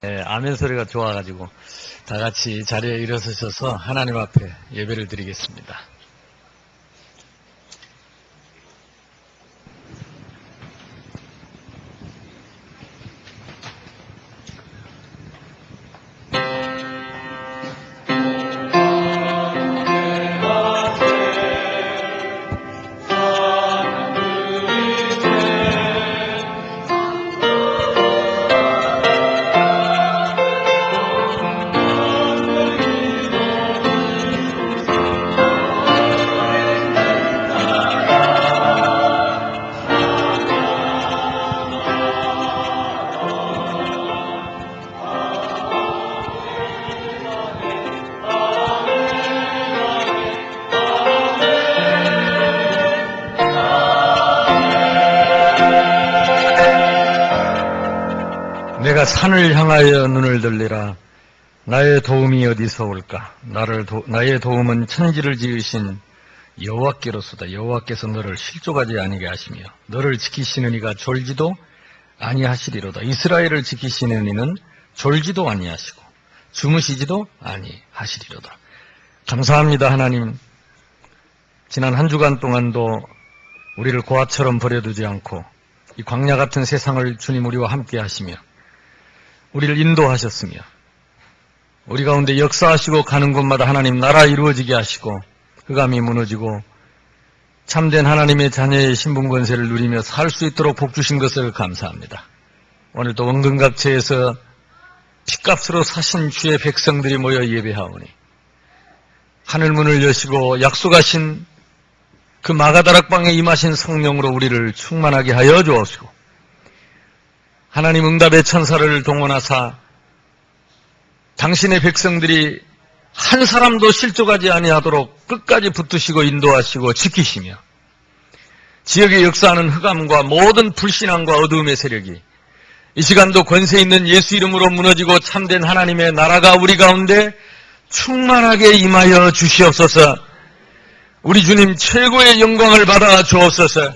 아멘 소리가 좋아가지고 다 같이 자리에 일어서셔서 하나님 앞에 예배를 드리겠습니다. 내가 산을 향하여 눈을 들리라. 나의 도움이 어디서 올까? 나의 도움은 천지를 지으신 여호와께로소다. 여호와께서 너를 실족하지 아니게 하시며 너를 지키시는 이가 졸지도 아니하시리로다. 이스라엘을 지키시는 이는 졸지도 아니하시고 주무시지도 아니하시리로다. 감사합니다. 하나님, 지난 한 주간 동안도 우리를 고아처럼 버려두지 않고 이 광야 같은 세상을 주님 우리와 함께 하시며 우리를 인도하셨으며 우리 가운데 역사하시고 가는 곳마다 하나님 나라 이루어지게 하시고 흑암이 무너지고 참된 하나님의 자녀의 신분 권세를 누리며 살 수 있도록 복 주신 것을 감사합니다. 오늘도 원근각처에서 핏값으로 사신 주의 백성들이 모여 예배하오니 하늘문을 여시고 약속하신 그 마가다락방에 임하신 성령으로 우리를 충만하게 하여 주옵시고 하나님 응답의 천사를 동원하사 당신의 백성들이 한 사람도 실족하지 아니하도록 끝까지 붙드시고 인도하시고 지키시며 지역에 역사하는 흑암과 모든 불신앙과 어두움의 세력이 이 시간도 권세 있는 예수 이름으로 무너지고 참된 하나님의 나라가 우리 가운데 충만하게 임하여 주시옵소서. 우리 주님 최고의 영광을 받아 주옵소서.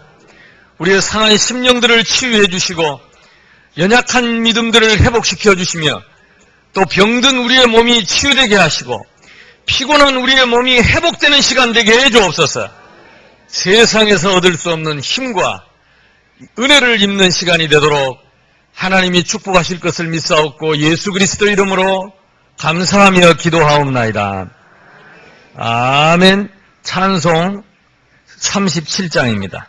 우리의 상한 심령들을 치유해 주시고 연약한 믿음들을 회복시켜 주시며 또 병든 우리의 몸이 치유되게 하시고 피곤한 우리의 몸이 회복되는 시간 되게 해 주옵소서. 세상에서 얻을 수 없는 힘과 은혜를 입는 시간이 되도록 하나님이 축복하실 것을 믿사옵고 예수 그리스도 이름으로 감사하며 기도하옵나이다. 아멘. 찬송 37장입니다.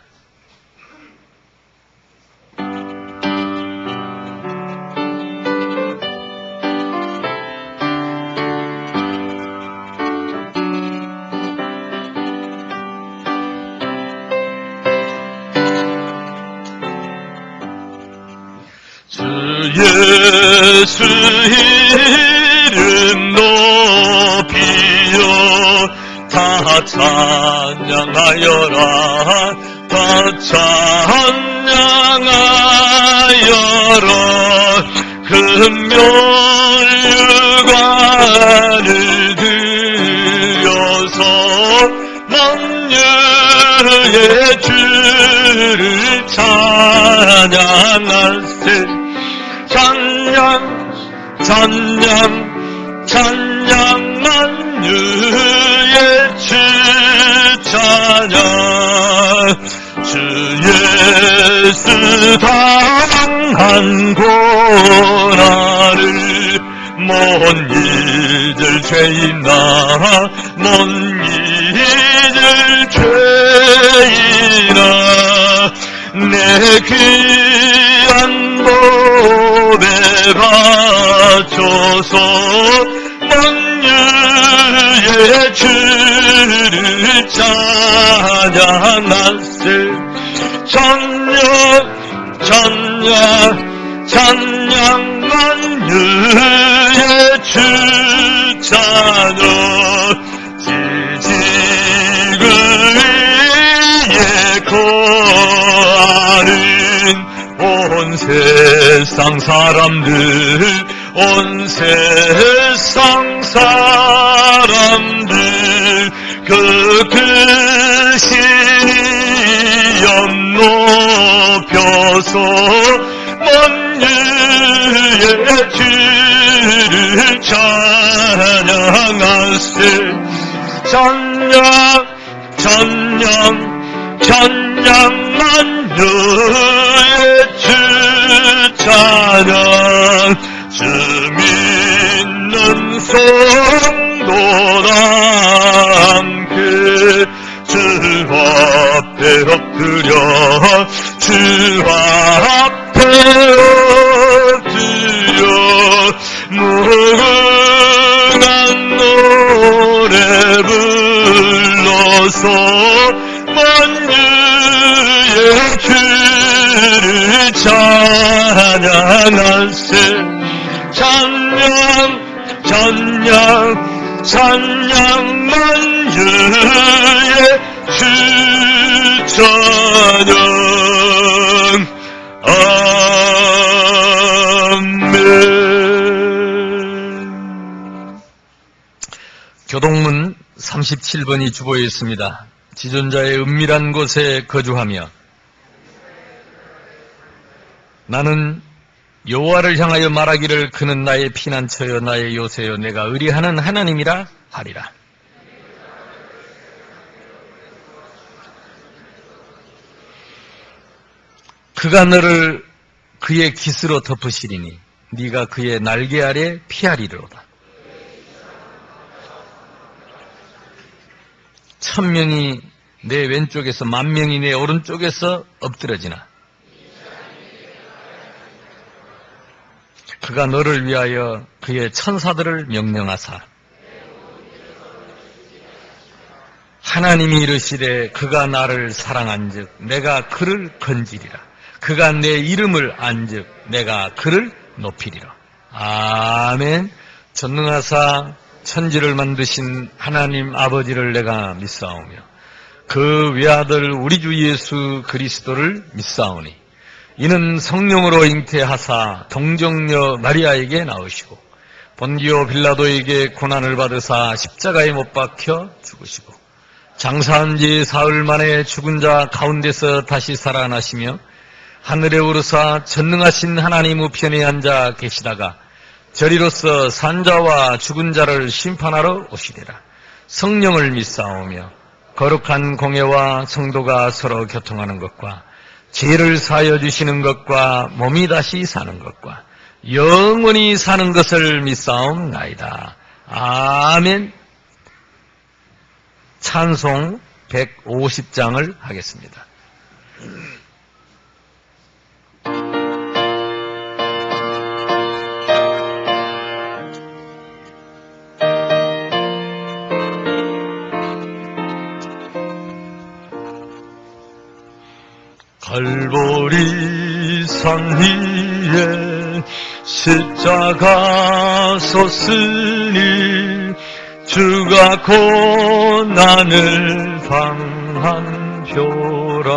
예수 이름 높이여 다 찬양하여라. 다 찬양하여라. 금멸관을 들여서 만유의 주를 찬양할세. 찬양 만유의 주 찬양. 주 예수 당한 고난을 못 잊을 죄인아 못 잊을 죄인아 내 귀한 보배 바쳐서 만유의 주를 찬양할세. 찬양 만유의 주 찬양. 지지그 위에 거하는 온 세상 사람들 온 세상 사람들 그 크신 영 높여서 만유의 주 찬양하세 찬양 찬양 찬양 만유의 주 찬양 주 믿는 성도다 함께 주 앞에 엎드려 주 앞에 엎드려 무궁한 노래 불러서 만유의 주를 찬양하세 찬양 찬양 찬양 만유의 주 찬양 아멘. 교동문 37번이 주보였습니다. 지존자의 은밀한 곳에 거주하며 나는 여호와를 향하여 말하기를 그는 나의 피난처여 나의 요새여 내가 의뢰하는 하나님이라 하리라. 그가 너를 그의 깃으로 덮으시리니 네가 그의 날개 아래 피하리로다. 1000명이 내 왼쪽에서 10,000명이 내 오른쪽에서 엎드러지나 그가 너를 위하여 그의 천사들을 명령하사 하나님이 이르시되 그가 나를 사랑한즉 내가 그를 건지리라. 그가 내 이름을 안즉 내가 그를 높이리라. 아멘. 전능하사 천지를 만드신 하나님 아버지를 내가 믿사오며 그 외아들 우리 주 예수 그리스도를 믿사오니 이는 성령으로 잉태하사 동정녀 마리아에게 낳으시고 본디오 빌라도에게 고난을 받으사 십자가에 못 박혀 죽으시고 장사한 지 사흘 만에 죽은 자 가운데서 다시 살아나시며 하늘에 오르사 전능하신 하나님 우편에 앉아 계시다가 저리로서 산자와 죽은 자를 심판하러 오시리라. 성령을 믿사오며 거룩한 공예와 성도가 서로 교통하는 것과 죄를 사하여 주시는 것과 몸이 다시 사는 것과 영원히 사는 것을 믿사옵나이다. 아멘. 찬송 150장을 하겠습니다. 갈보리 산 위에 십자가 섰으니 주가 고난을 당한 표라.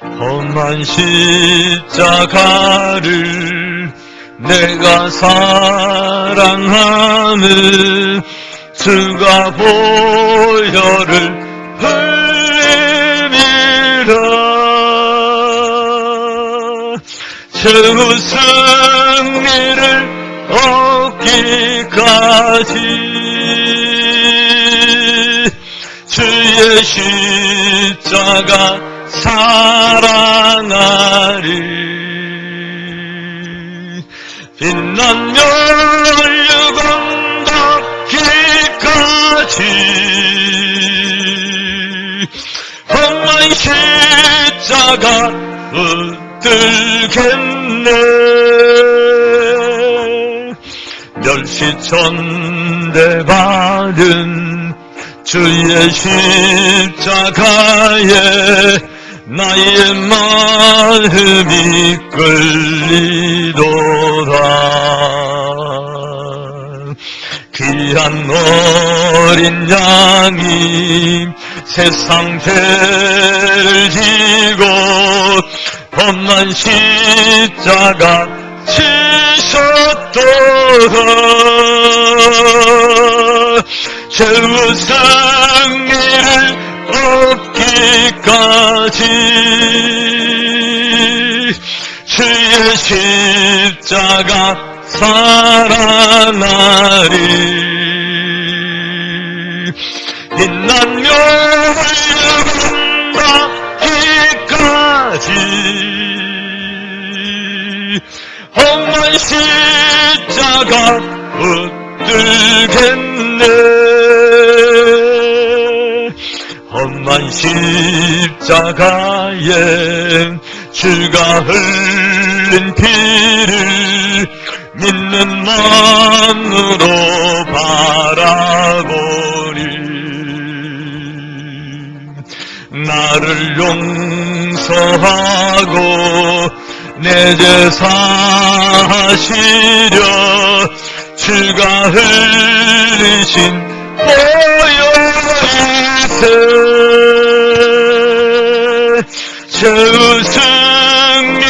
험한 십자가를 내가 사랑함을 주가 보혈을 최후 승리를 얻기까지 주의 십자가 사랑하리. 빛난 멸류관 닿기까지 험한 십자가 붙들겠네. 멸시천대 받은 주의 십자가에 나의 마음이 끌리도다. 귀한 어린 양이 세상 죄를 지고 험한 십자가 지셨도다. 최후 승리를 얻기까지 주의 십자가 살아나리. 빛나며 흘러간다기까지 험한 십자가 붙들겠네. 험한 십자가에 주가 흘린 피를 믿는 마음으로 바라보니 나를 용서하고 내 죄 사하시려 주가 흘리신 보혈이세. 죄의 승리를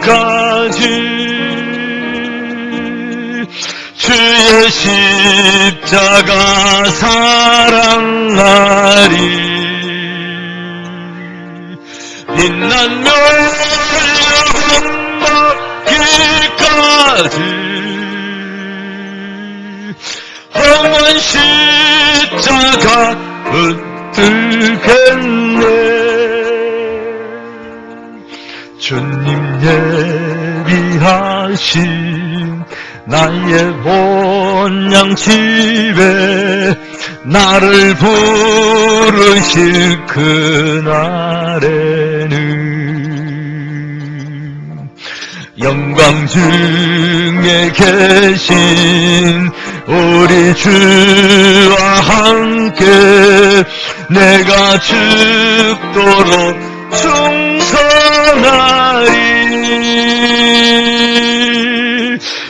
얻기까지 주의 십자가 사랑하리. 빛나며 흘러간다기까지 험한 십자가 붙들겠네. 주님 예비하신 나의 본향 집에 나를 부르실 그날에는 영광 중에 계신 우리 주와 함께 내가 죽도록 충성하리.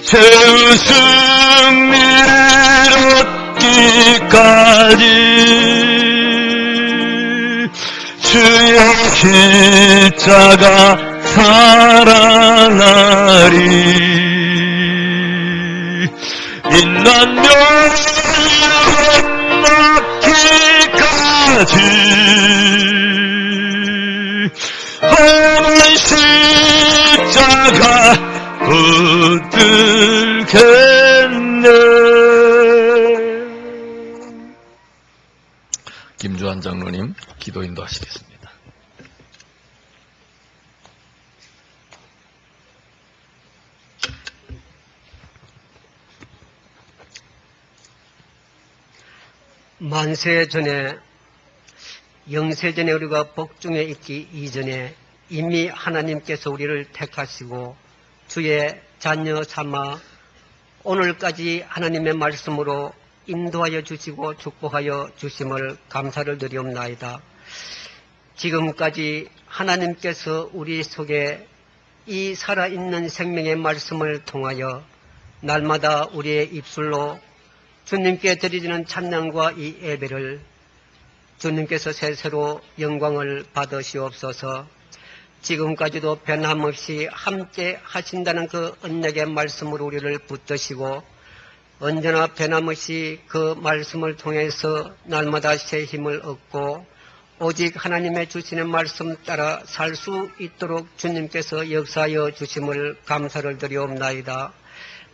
죄의 승리를 얻기까지 주의 십자가 사랑하리. 빛나며 흘러간다기까지 험한 십자가 붙들겠네. 김주환 장로님 기도 인도하시겠습니다. 만세 전에, 영세 전에 우리가 복중에 있기 이전에 이미 하나님께서 우리를 택하시고 주의 자녀 삼아 오늘까지 하나님의 말씀으로 인도하여 주시고 축복하여 주심을 감사를 드리옵나이다. 지금까지 하나님께서 우리 속에 이 살아있는 생명의 말씀을 통하여 날마다 우리의 입술로 주님께 드리는 찬양과 이 예배를 주님께서 세세로 영광을 받으시옵소서. 지금까지도 변함없이 함께 하신다는 그 언약의 말씀으로 우리를 붙드시고 언제나 변함없이 그 말씀을 통해서 날마다 새 힘을 얻고 오직 하나님의 주시는 말씀 따라 살 수 있도록 주님께서 역사하여 주심을 감사를 드리옵나이다.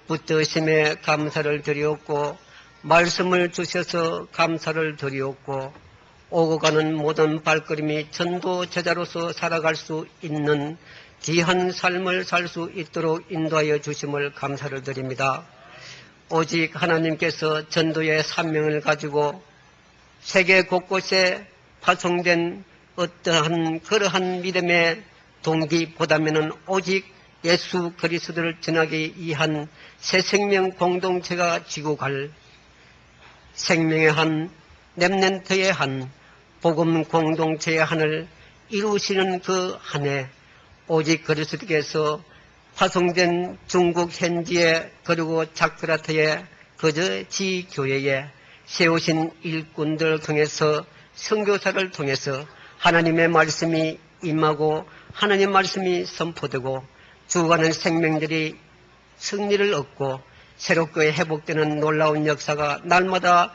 붙드심에 감사를 드리옵고 말씀을 주셔서 감사를 드리옵고 오고 가는 모든 발걸음이 전도 제자로서 살아갈 수 있는 귀한 삶을 살 수 있도록 인도하여 주심을 감사를 드립니다. 오직 하나님께서 전도의 사명을 가지고 세계 곳곳에 파송된 어떠한 그러한 믿음의 동기보다는 오직 예수 그리스도를 전하기 위한 새 생명 공동체가 지고 갈 생명의 한, 렘넌트의 한, 복음 공동체의 한을 이루시는 그 한 해 오직 그리스도께서 파송된 중국 현지에 그리고 자크라트의 그저 지교회에 세우신 일꾼들을 통해서 선교사를 통해서 하나님의 말씀이 임하고 하나님의 말씀이 선포되고 죽어가는 생명들이 승리를 얻고 새롭게 회복되는 놀라운 역사가 날마다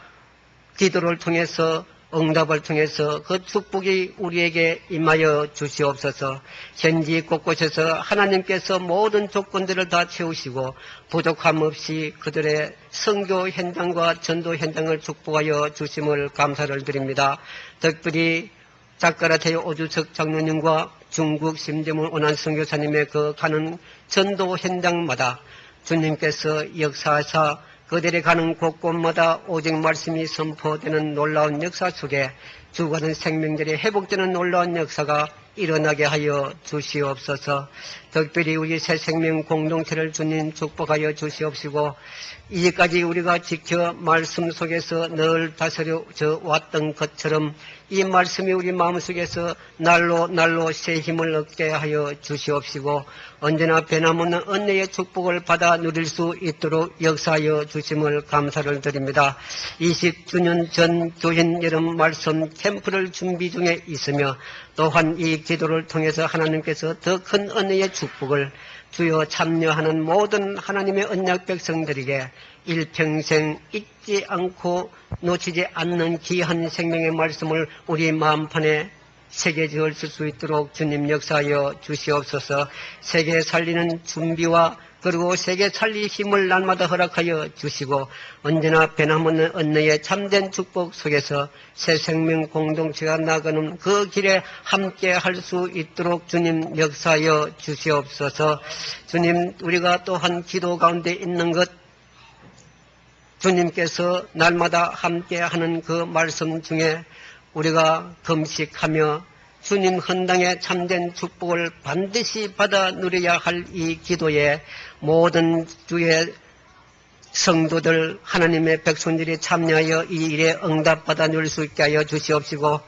기도를 통해서 응답을 통해서 그 축복이 우리에게 임하여 주시옵소서. 현지 곳곳에서 하나님께서 모든 조건들을 다 채우시고 부족함 없이 그들의 선교 현장과 전도 현장을 축복하여 주심을 감사를 드립니다. 특별히 자카르타의 오주석 장로님과 중국 심재문 원한 선교사님의 그 가는 전도 현장마다 주님께서 역사하사 그들이 가는 곳곳마다 오직 말씀이 선포되는 놀라운 역사 속에 죽어가는 생명들이 회복되는 놀라운 역사가 일어나게 하여 주시옵소서. 특별히 우리 새 생명 공동체를 주님 축복하여 주시옵시고 이제까지 우리가 지켜 말씀 속에서 늘 다스려 왔던 것처럼 이 말씀이 우리 마음속에서 날로 새 힘을 얻게 하여 주시옵시고 언제나 변함없는 은혜의 축복을 받아 누릴 수 있도록 역사하여 주심을 감사를 드립니다. 20주년 전 교인 여름 말씀 캠프를 준비 중에 있으며 또한 이 기도를 통해서 하나님께서 더 큰 은혜의 축복을 주여 참여하는 모든 하나님의 언약 백성들에게 일평생 잊지 않고 놓치지 않는 귀한 생명의 말씀을 우리 마음판에 새겨질 수 있도록 주님 역사하여 주시옵소서. 세계 살리는 준비와 그리고 세계 살릴 힘을 날마다 허락하여 주시고 언제나 변함없는 은혜의 참된 축복 속에서 새 생명 공동체가 나가는 그 길에 함께 할 수 있도록 주님 역사하여 주시옵소서. 주님, 우리가 또한 기도 가운데 있는 것 주님께서 날마다 함께하는 그 말씀 중에 우리가 금식하며 주님 헌당의 참된 축복을 반드시 받아 누려야 할 이 기도에 모든 주의 성도들 하나님의 백성들이 참여하여 이 일에 응답받아 누릴 수 있게 하여 주시옵시고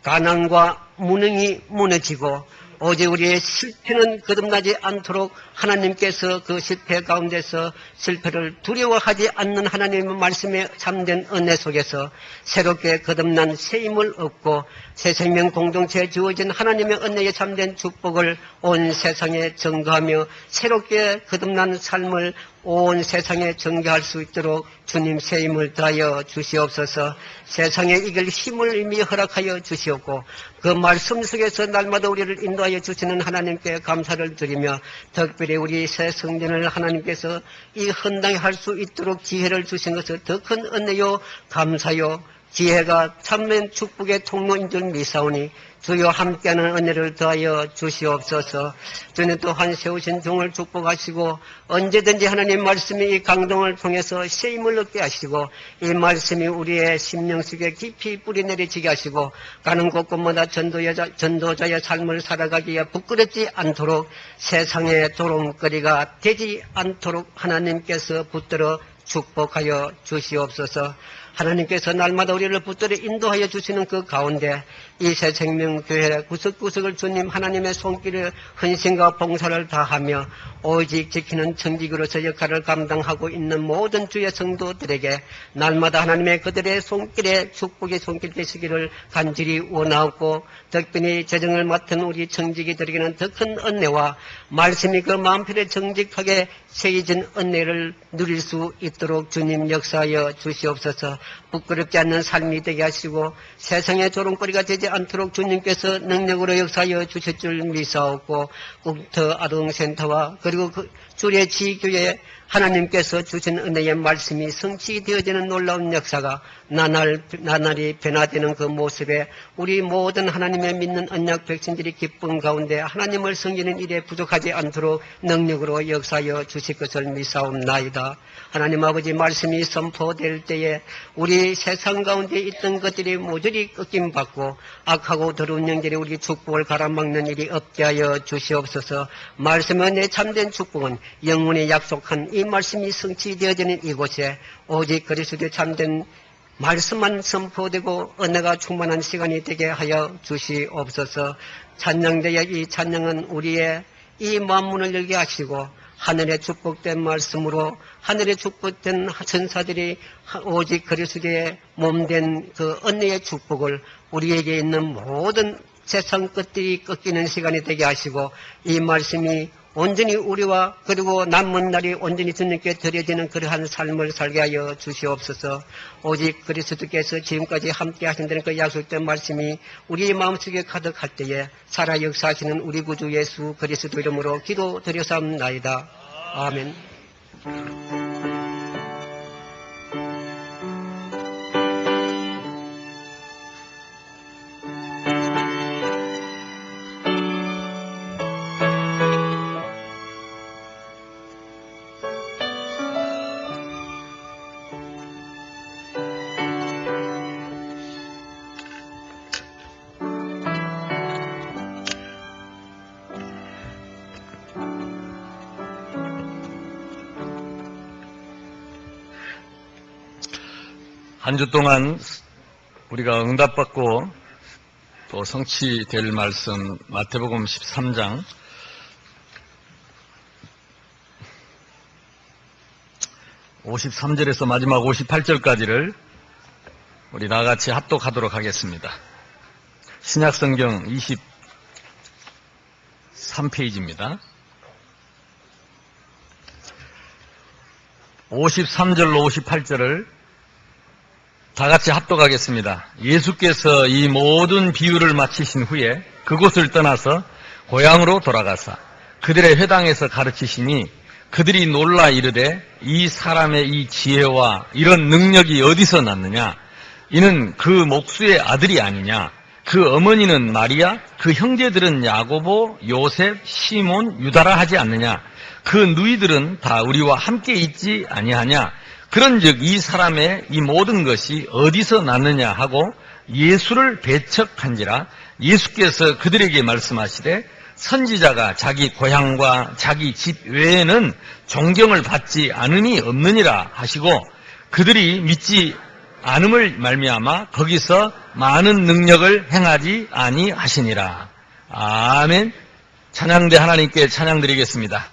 가난과 무능이 무너지고 오직 우리의 실패는 거듭나지 않도록 하나님께서 그 실패 가운데서 실패를 두려워하지 않는 하나님의 말씀에 참된 은혜 속에서 새롭게 거듭난 새 힘을 얻고 새 생명 공동체에 주어진 하나님의 은혜에 참된 축복을 온 세상에 전가하며 새롭게 거듭난 삶을 온 세상에 전개할 수 있도록 주님 새 힘을 더하여 주시옵소서. 세상에 이길 힘을 이미 허락하여 주시옵고 그 말씀 속에서 날마다 우리를 인도하여 주시는 하나님께 감사를 드리며 특별히 우리 새 성전을 하나님께서 이 헌당에 할 수 있도록 기회를 주신 것을 더 큰 은혜요 감사요 지혜가 참된 축복의 통로인 줄 믿사오니 주여 함께하는 은혜를 더하여 주시옵소서. 주님 또한 세우신 종을 축복하시고 언제든지 하나님 말씀이 이 강동을 통해서 새 힘을 얻게 하시고 이 말씀이 우리의 심령 속에 깊이 뿌리 내리지게 하시고 가는 곳곳마다 전도자의 삶을 살아가기에 부끄럽지 않도록 세상의 조롱거리가 되지 않도록 하나님께서 붙들어 축복하여 주시옵소서. 하나님께서 날마다 우리를 붙들어 인도하여 주시는 그 가운데 이 새생명교회 구석구석을 주님 하나님의 손길에 헌신과 봉사를 다하며 오직 지키는 청직으로서 역할을 감당하고 있는 모든 주의 성도들에게 날마다 하나님의 그들의 손길에 축복의 손길 되시기를 간절히 원하고 특별히 재정을 맡은 우리 청직이들에게는 더 큰 은혜와 말씀이 그 마음편에 정직하게 새겨진 은혜를 누릴 수 있도록 주님 역사하여 주시옵소서. 부끄럽지 않는 삶이 되게 하시고 세상의 조롱거리가 되지 않도록 주님께서 능력으로 역사하여 주실 줄 믿사옵고 국터 아동센터와 그리고 그 주의 지교에 하나님께서 주신 은혜의 말씀이 성취되어지는 놀라운 역사가 나날이 변화되는 그 모습에 우리 모든 하나님의 믿는 언약 백성들이 기쁨 가운데 하나님을 섬기는 일에 부족하지 않도록 능력으로 역사하여 주실 것을 믿사옵나이다. 하나님 아버지 말씀이 선포될 때에 우리 세상 가운데 있던 것들이 모조리 꺾임받고 악하고 더러운 영들이 우리 축복을 가라막는 일이 없게 하여 주시옵소서. 말씀의 내 참된 축복은 영원히 약속한 이 말씀이 성취되어지는 이곳에 오직 그리스도의 참된 말씀만 선포되고 은혜가 충만한 시간이 되게 하여 주시옵소서. 찬양되어 이 찬양은 우리의 이 만문을 열게 하시고 하늘의 축복된 말씀으로 하늘의 축복된 천사들이 오직 그리스도의 몸된 그 은혜의 축복을 우리에게 있는 모든 세상 것들이 꺾이는 시간이 되게 하시고 이 말씀이 온전히 우리와 그리고 남은 날이 온전히 주님께 드려지는 그러한 삶을 살게 하여 주시옵소서. 오직 그리스도께서 지금까지 함께 하신다는 그 약속된 말씀이 우리의 마음속에 가득할 때에 살아 역사하시는 우리 구주 예수 그리스도 이름으로 기도드려사옵나이다. 아멘. 한 주 동안 우리가 응답받고 또 성취될 말씀 마태복음 13장 53절에서 마지막 58절까지를 우리 나같이 합독하도록 하겠습니다. 신약성경 23페이지입니다. 53절로 58절을 다 같이 합독하겠습니다. 예수께서 이 모든 비유를 마치신 후에 그곳을 떠나서 고향으로 돌아가사 그들의 회당에서 가르치시니 그들이 놀라 이르되 이 사람의 이 지혜와 이런 능력이 어디서 났느냐? 이는 그 목수의 아들이 아니냐? 그 어머니는 마리아, 그 형제들은 야고보, 요셉, 시몬, 유다라 하지 않느냐? 그 누이들은 다 우리와 함께 있지 아니하냐? 그런즉 이 사람의 이 모든 것이 어디서 났느냐 하고 예수를 배척한지라. 예수께서 그들에게 말씀하시되 선지자가 자기 고향과 자기 집 외에는 존경을 받지 않음이 없느니라 하시고 그들이 믿지 않음을 말미암아 거기서 많은 능력을 행하지 아니하시니라. 아멘. 찬양대 하나님께 찬양드리겠습니다.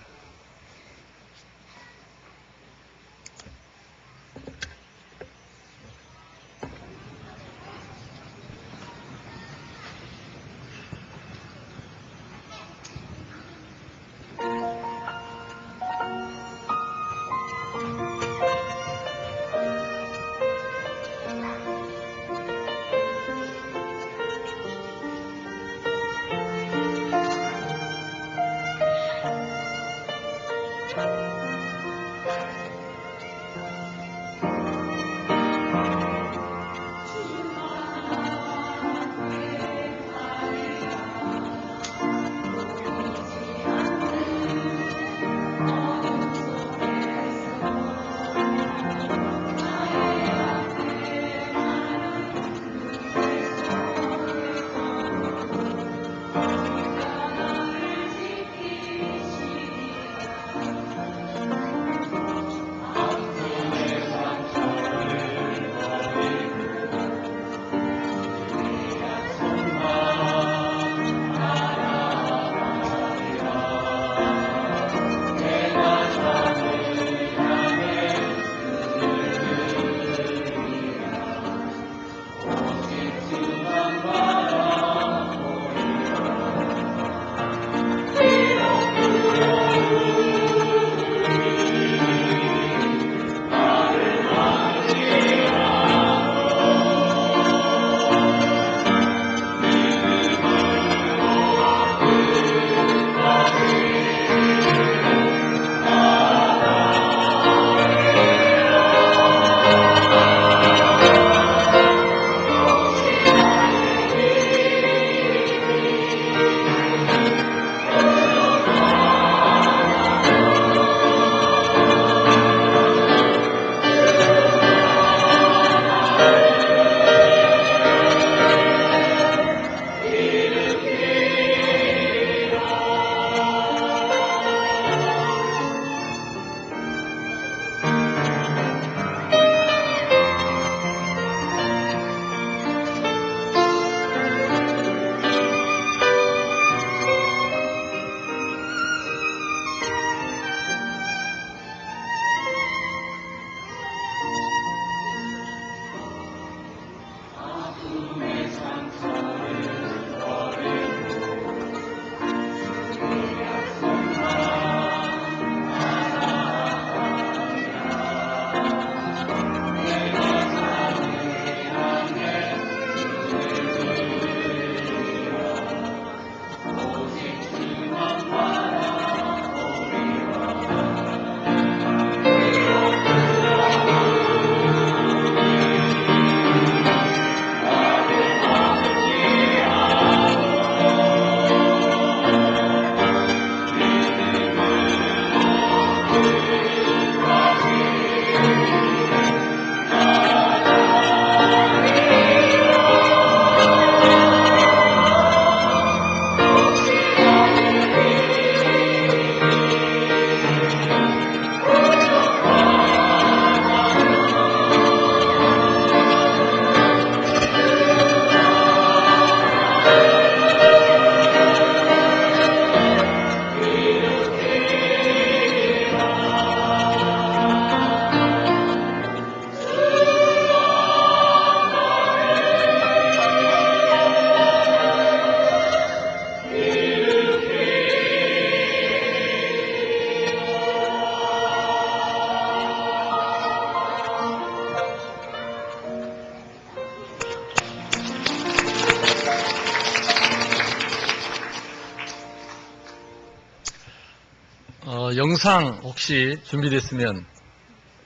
영상 혹시 준비됐으면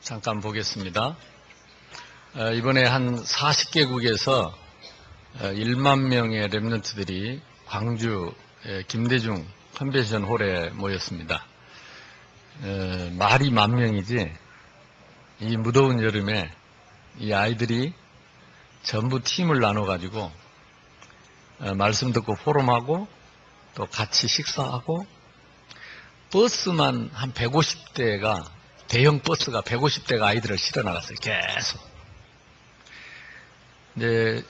잠깐 보겠습니다. 이번에 한 40개국에서 1만 명의 랩런트들이 광주 김대중 컨벤션 홀에 모였습니다. 말이 10,000명이지 이 무더운 여름에 이 아이들이 전부 팀을 나눠가지고 말씀 듣고 포럼하고 또 같이 식사하고 버스만 한 150대가 대형 버스가 150대가 아이들을 실어 나갔어요. 계속. 이제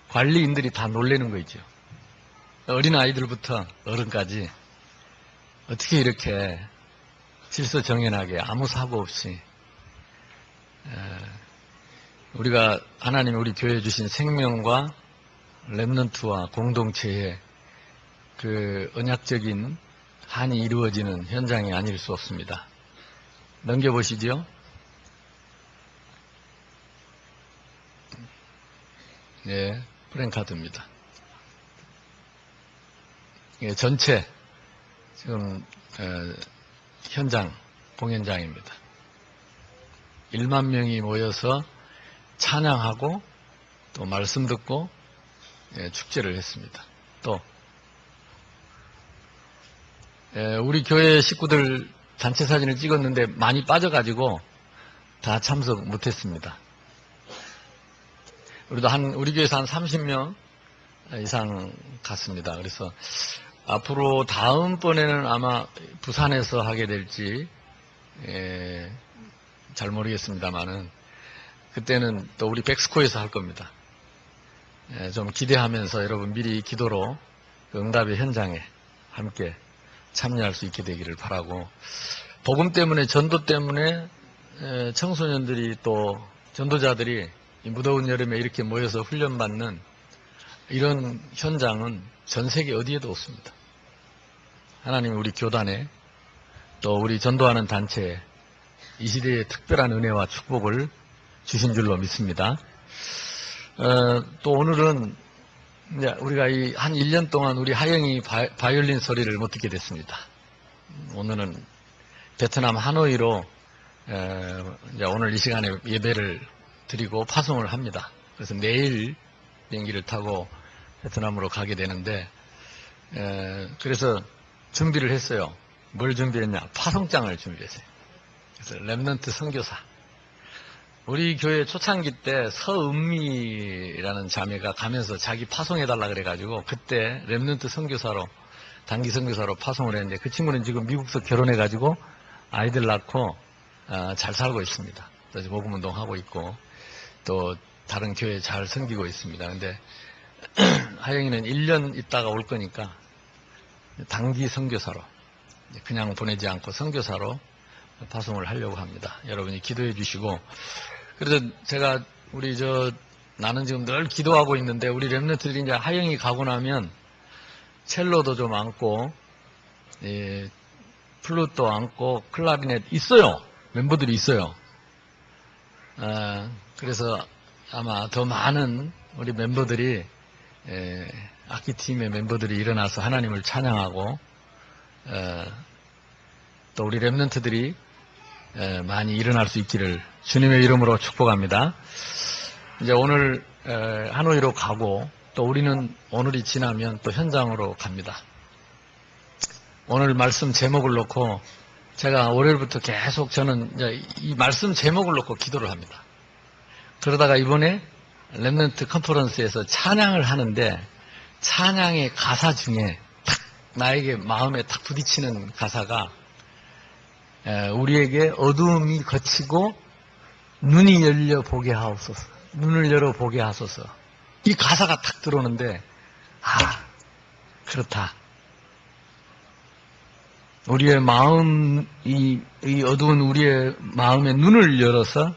관리인들이 다 놀라는 거 있죠. 어린 아이들부터 어른까지 어떻게 이렇게 질서정연하게 아무 사고 없이 우리가 하나님이 우리 교회에 주신 생명과 랩런트와 공동체의 그 언약적인 한이 이루어지는 현장이 아닐 수 없습니다. 넘겨보시죠. 네, 프랭카드입니다. 예, 전체 지금 현장 공연장입니다. 1만 명이 모여서 찬양하고 또 말씀 듣고 축제를 했습니다. 또 우리 교회 식구들 단체 사진을 찍었는데 많이 빠져가지고 다 참석 못했습니다. 우리 교회에서 한 30명 이상 갔습니다. 그래서 앞으로 다음번에는 아마 부산에서 하게 될지 잘 모르겠습니다만은 그때는 또 우리 백스코에서 할 겁니다. 좀 기대하면서 여러분 미리 기도로 그 응답의 현장에 함께 참여할 수 있게 되기를 바라고, 복음 때문에 전도 때문에 청소년들이 또 전도자들이 이 무더운 여름에 이렇게 모여서 훈련받는 이런 현장은 전 세계 어디에도 없습니다. 하나님이 우리 교단에 또 우리 전도하는 단체에 이 시대에 특별한 은혜와 축복을 주신 줄로 믿습니다. 또 오늘은 이제 우리가 한 1년 동안 우리 하영이 바이올린 소리를 못 듣게 됐습니다. 오늘은 베트남 하노이로 이제 오늘 이 시간에 예배를 드리고 파송을 합니다. 그래서 내일 비행기를 타고 베트남으로 가게 되는데, 그래서 준비를 했어요. 뭘 준비했냐? 파송장을 준비했어요. 그래서 랩런트 선교사. 우리 교회 초창기 때 서은미라는 자매가 가면서 자기 파송해달라 그래가지고 그때 랩런트 선교사로, 단기 선교사로 파송을 했는데, 그 친구는 지금 미국서 결혼해가지고 아이들 낳고 잘 살고 있습니다. 그래서 복음운동하고 있고 또 다른 교회 잘 섬기고 있습니다. 근데 하영이는 1년 있다가 올 거니까 단기 선교사로, 그냥 보내지 않고 선교사로 파송을 하려고 합니다. 여러분이 기도해 주시고, 그래서 제가 나는 지금 늘 기도하고 있는데 우리 랩런트들이 이제 하영이 가고 나면 첼로도 좀 안고 플루토 안고 클라리넷 있어요. 멤버들이 있어요. 그래서 아마 더 많은 우리 멤버들이 악기팀의 멤버들이 일어나서 하나님을 찬양하고 또 우리 랩런트들이 많이 일어날 수 있기를 주님의 이름으로 축복합니다. 이제 오늘 하노이로 가고 또 우리는 오늘이 지나면 또 현장으로 갑니다. 오늘 말씀 제목을 놓고 제가 월요일부터 계속 저는 이제 이 말씀 제목을 놓고 기도를 합니다. 그러다가 이번에 랩런트 컨퍼런스에서 찬양을 하는데 찬양의 가사 중에 탁 나에게 마음에 탁 부딪히는 가사가 우리에게 어두움이 걷히고 눈이 열려 보게 하옵소서, 눈을 열어 보게 하소서. 이 가사가 탁 들어오는데 그렇다. 우리의 마음, 이 어두운 우리의 마음의 눈을 열어서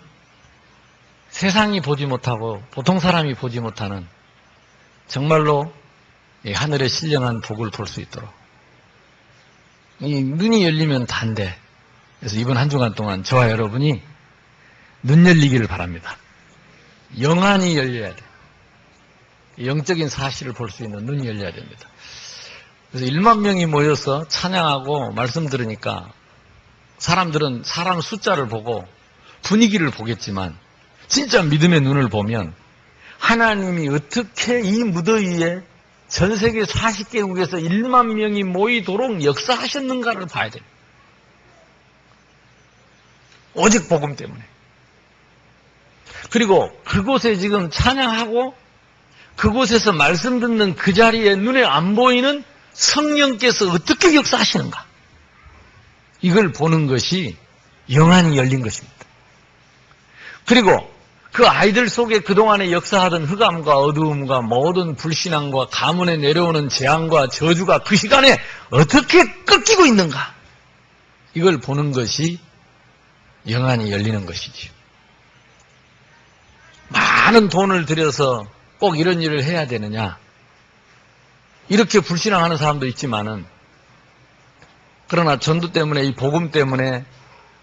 세상이 보지 못하고 보통 사람이 보지 못하는 정말로 이 하늘의 신령한 복을 볼 수 있도록 이 눈이 열리면 단데, 그래서 이번 한 주간 동안 저와 여러분이 눈 열리기를 바랍니다. 영안이 열려야 돼. 영적인 사실을 볼 수 있는 눈이 열려야 됩니다. 그래서 1만 명이 모여서 찬양하고 말씀 들으니까 사람들은 사람 숫자를 보고 분위기를 보겠지만 진짜 믿음의 눈을 보면 하나님이 어떻게 이 무더위에 전 세계 40개국에서 1만 명이 모이도록 역사하셨는가를 봐야 됩니다. 오직 복음 때문에. 그리고 그곳에 지금 찬양하고 그곳에서 말씀 듣는 그 자리에 눈에 안 보이는 성령께서 어떻게 역사하시는가. 이걸 보는 것이 영안이 열린 것입니다. 그리고 그 아이들 속에 그동안에 역사하던 흑암과 어두움과 모든 불신앙과 가문에 내려오는 재앙과 저주가 그 시간에 어떻게 꺾이고 있는가. 이걸 보는 것이 영안이 열리는 것이지요. 많은 돈을 들여서 꼭 이런 일을 해야 되느냐. 이렇게 불신앙하는 사람도 있지만은 그러나 전도 때문에 이 복음 때문에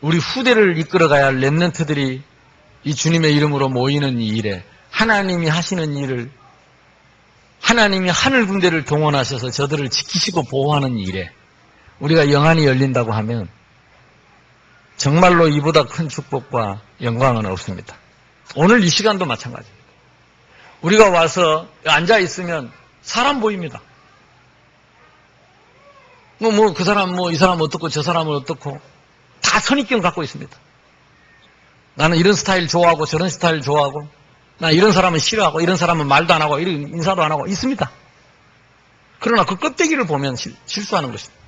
우리 후대를 이끌어가야 할 렘넌트들이 이 주님의 이름으로 모이는 이 일에 하나님이 하시는 일을 하나님이 하늘 군대를 동원하셔서 저들을 지키시고 보호하는 일에 우리가 영안이 열린다고 하면 정말로 이보다 큰 축복과 영광은 없습니다. 오늘 이 시간도 마찬가지입니다. 우리가 와서 앉아 있으면 사람 보입니다. 그 사람 이 사람 어떻고 저 사람은 어떻고 다 선입견 갖고 있습니다. 나는 이런 스타일 좋아하고 저런 스타일 좋아하고 나 이런 사람은 싫어하고 이런 사람은 말도 안 하고 이런 인사도 안 하고 있습니다. 그러나 그 껍데기를 보면 실수하는 것입니다.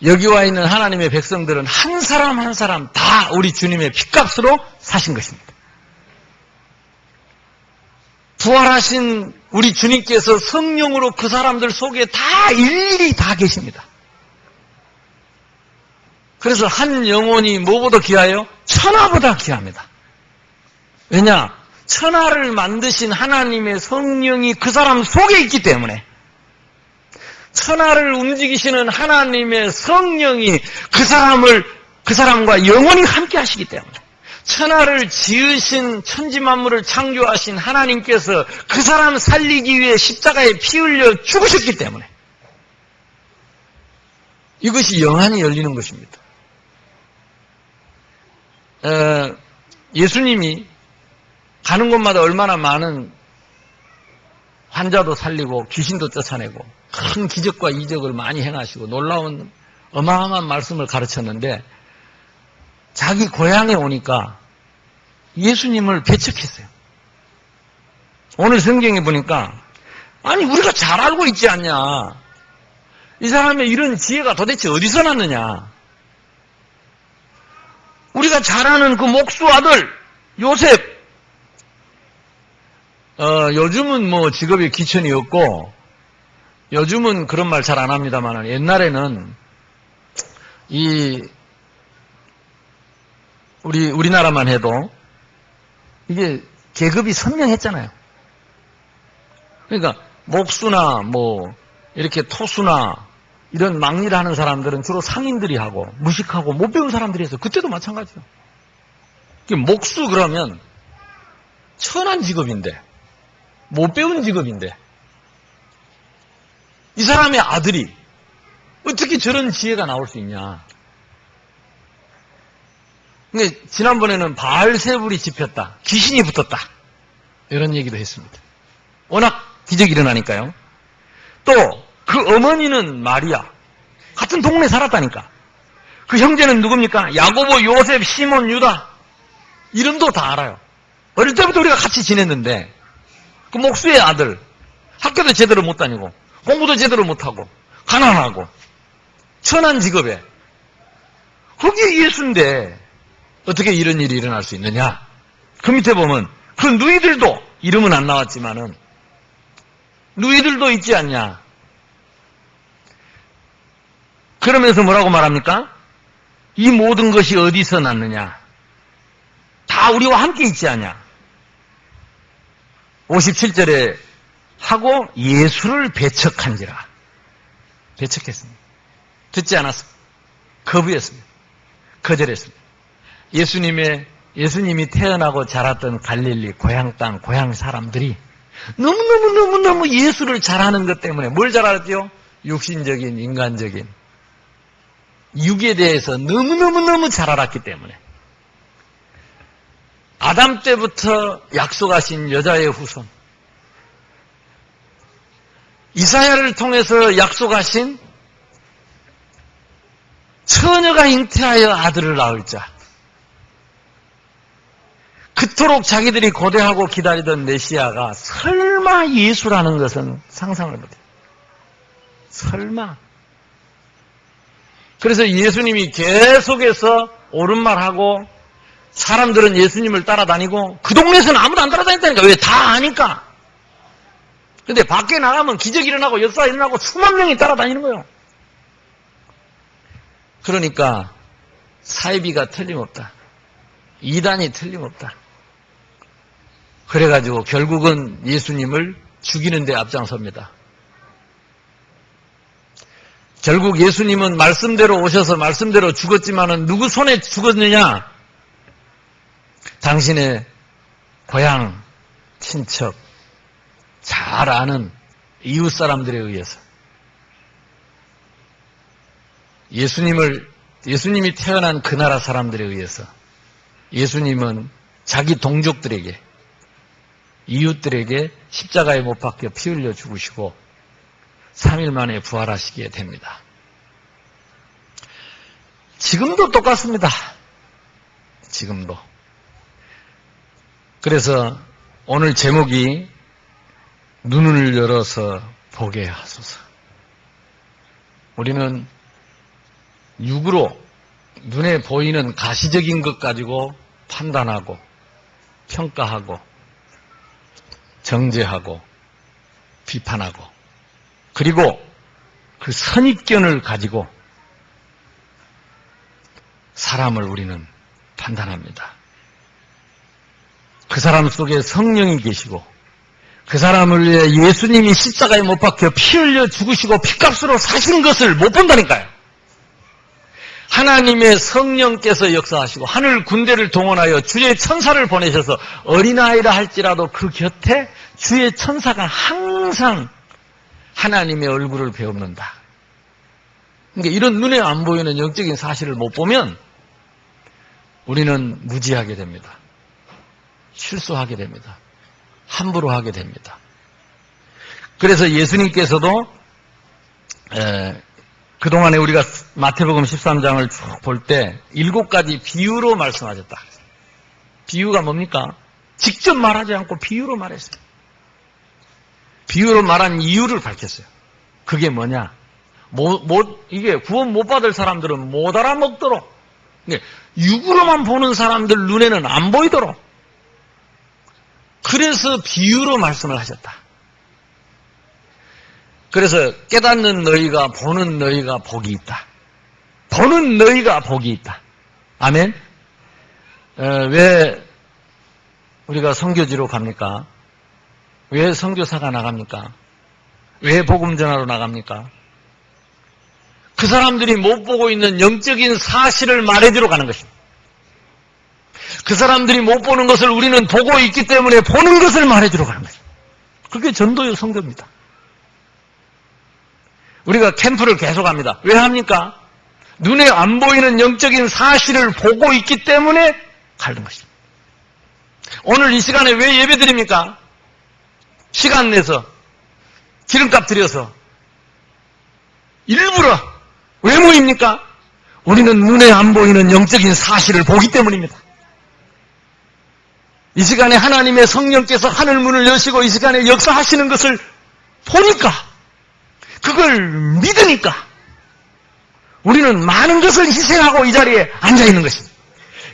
여기 와 있는 하나님의 백성들은 한 사람 한 사람 다 우리 주님의 핏값으로 사신 것입니다. 부활하신 우리 주님께서 성령으로 그 사람들 속에 다 일일이 다 계십니다. 그래서 한 영혼이 뭐보다 귀하여? 천하보다 귀합니다. 왜냐? 천하를 만드신 하나님의 성령이 그 사람 속에 있기 때문에 천하를 움직이시는 하나님의 성령이 그 사람과 영원히 함께 하시기 때문에 천하를 지으신 천지만물을 창조하신 하나님께서 그 사람 살리기 위해 십자가에 피 흘려 죽으셨기 때문에 이것이 영안이 열리는 것입니다. 예수님이 가는 곳마다 얼마나 많은 환자도 살리고 귀신도 쫓아내고 큰 기적과 이적을 많이 행하시고 놀라운 어마어마한 말씀을 가르쳤는데 자기 고향에 오니까 예수님을 배척했어요. 오늘 성경에 보니까 아니 우리가 잘 알고 있지 않냐. 이 사람의 이런 지혜가 도대체 어디서 났느냐. 우리가 잘 아는 그 목수 아들 요셉 요즘은 직업이 기천이었고 요즘은 그런 말 잘 안 합니다만 옛날에는 우리나라만 해도 이게 계급이 선명했잖아요. 그러니까 목수나 이렇게 토수나 이런 막일 하는 사람들은 주로 상인들이 하고 무식하고 못 배운 사람들이 해서 그때도 마찬가지예요. 목수 그러면 천한 직업인데 못 배운 직업인데 이 사람의 아들이 어떻게 저런 지혜가 나올 수 있냐. 근데 지난번에는 바알세불이 집혔다. 귀신이 붙었다. 이런 얘기도 했습니다. 워낙 기적이 일어나니까요. 또 그 어머니는 마리아. 같은 동네에 살았다니까. 그 형제는 누굽니까? 야고보, 요셉, 시몬, 유다. 이름도 다 알아요. 어릴 때부터 우리가 같이 지냈는데 그 목수의 아들. 학교도 제대로 못 다니고 공부도 제대로 못하고 가난하고 천한 직업에 거기에 예수인데 어떻게 이런 일이 일어날 수 있느냐. 그 밑에 보면 그 누이들도 이름은 안 나왔지만은 누이들도 있지 않냐. 그러면서 뭐라고 말합니까? 이 모든 것이 어디서 났느냐. 다 우리와 함께 있지 않냐. 57절에 하고 예수를 배척한지라. 배척했습니다. 듣지 않았습니다. 거부했습니다. 거절했습니다. 예수님이 태어나고 자랐던 갈릴리 고향 땅, 고향 사람들이 너무너무 예수를 잘하는 것 때문에. 뭘 잘하죠? 육신적인, 인간적인. 육에 대해서 너무너무 잘 알았기 때문에. 아담 때부터 약속하신 여자의 후손. 이사야를 통해서 약속하신 처녀가 잉태하여 아들을 낳을 자. 그토록 자기들이 고대하고 기다리던 메시아가 설마 예수라는 것은 상상을 못해요. 설마. 그래서 예수님이 계속해서 옳은 말하고 사람들은 예수님을 따라다니고 그 동네에서는 아무도 안 따라다닌다니까. 왜? 다 아니까. 근데 밖에 나가면 기적이 일어나고 역사가 일어나고 수만 명이 따라다니는 거예요. 그러니까 사이비가 틀림없다. 이단이 틀림없다. 그래가지고 결국은 예수님을 죽이는 데 앞장섭니다. 결국 예수님은 말씀대로 오셔서 말씀대로 죽었지만은 누구 손에 죽었느냐? 당신의 고향, 친척, 잘 아는 이웃 사람들에 의해서. 예수님이 태어난 그 나라 사람들에 의해서 예수님은 자기 동족들에게, 이웃들에게 십자가에 못 박혀 피 흘려 죽으시고 3일 만에 부활하시게 됩니다. 지금도 똑같습니다. 지금도. 그래서 오늘 제목이 눈을 열어서 보게 하소서. 우리는 육으로 눈에 보이는 가시적인 것 가지고 판단하고 평가하고 정죄하고 비판하고 그리고 그 선입견을 가지고 사람을 우리는 판단합니다. 그 사람 속에 성령이 계시고 그 사람을 위해 예수님이 십자가에 못 박혀 피 흘려 죽으시고 피값으로 사신 것을 못 본다니까요. 하나님의 성령께서 역사하시고 하늘 군대를 동원하여 주의 천사를 보내셔서 어린아이라 할지라도 그 곁에 주의 천사가 항상 하나님의 얼굴을 배웁는다. 그러니까 이런 눈에 안 보이는 영적인 사실을 못 보면 우리는 무지하게 됩니다. 실수하게 됩니다. 함부로 하게 됩니다. 그래서 예수님께서도 그동안에 우리가 마태복음 13장을 쭉 볼 때 7가지 비유로 말씀하셨다. 비유가 뭡니까? 직접 말하지 않고 비유로 말했어요. 비유로 말한 이유를 밝혔어요. 그게 뭐냐? 이게 구원 못 받을 사람들은 못 알아먹도록, 육으로만 보는 사람들 눈에는 안 보이도록, 그래서 비유로 말씀을 하셨다. 그래서 깨닫는 너희가 보는 너희가 복이 있다. 보는 너희가 복이 있다. 아멘. 왜 우리가 선교지로 갑니까? 왜 선교사가 나갑니까? 왜 복음 전하러 나갑니까? 그 사람들이 못 보고 있는 영적인 사실을 말해주러 가는 것입니다. 그 사람들이 못 보는 것을 우리는 보고 있기 때문에 보는 것을 말해주러 가는 것입니다. 그게 전도의 선교입니다. 우리가 캠프를 계속합니다. 왜 합니까? 눈에 안 보이는 영적인 사실을 보고 있기 때문에 가는 것입니다. 오늘 이 시간에 왜 예배 드립니까? 시간 내서 기름값 들여서 일부러 왜 모입니까? 우리는 눈에 안 보이는 영적인 사실을 보기 때문입니다. 이 시간에 하나님의 성령께서 하늘문을 여시고 이 시간에 역사하시는 것을 보니까, 그걸 믿으니까 우리는 많은 것을 희생하고 이 자리에 앉아있는 것입니다.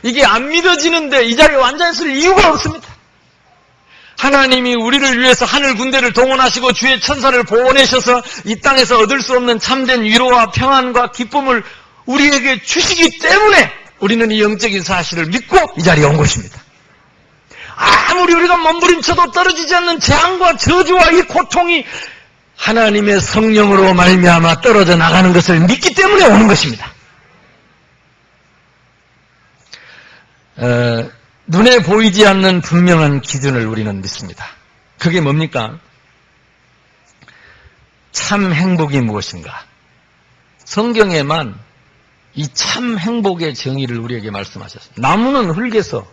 이게 안 믿어지는데 이 자리에 앉아있을 이유가 없습니다. 하나님이 우리를 위해서 하늘 군대를 동원하시고 주의 천사를 보내셔서 이 땅에서 얻을 수 없는 참된 위로와 평안과 기쁨을 우리에게 주시기 때문에 우리는 이 영적인 사실을 믿고 이 자리에 온 것입니다. 아무리 우리가 몸부림쳐도 떨어지지 않는 재앙과 저주와 이 고통이 하나님의 성령으로 말미암아 떨어져 나가는 것을 믿기 때문에 오는 것입니다. 눈에 보이지 않는 분명한 기준을 우리는 믿습니다. 그게 뭡니까? 참 행복이 무엇인가? 성경에만 이 참 행복의 정의를 우리에게 말씀하셨습니다. 나무는 흙에서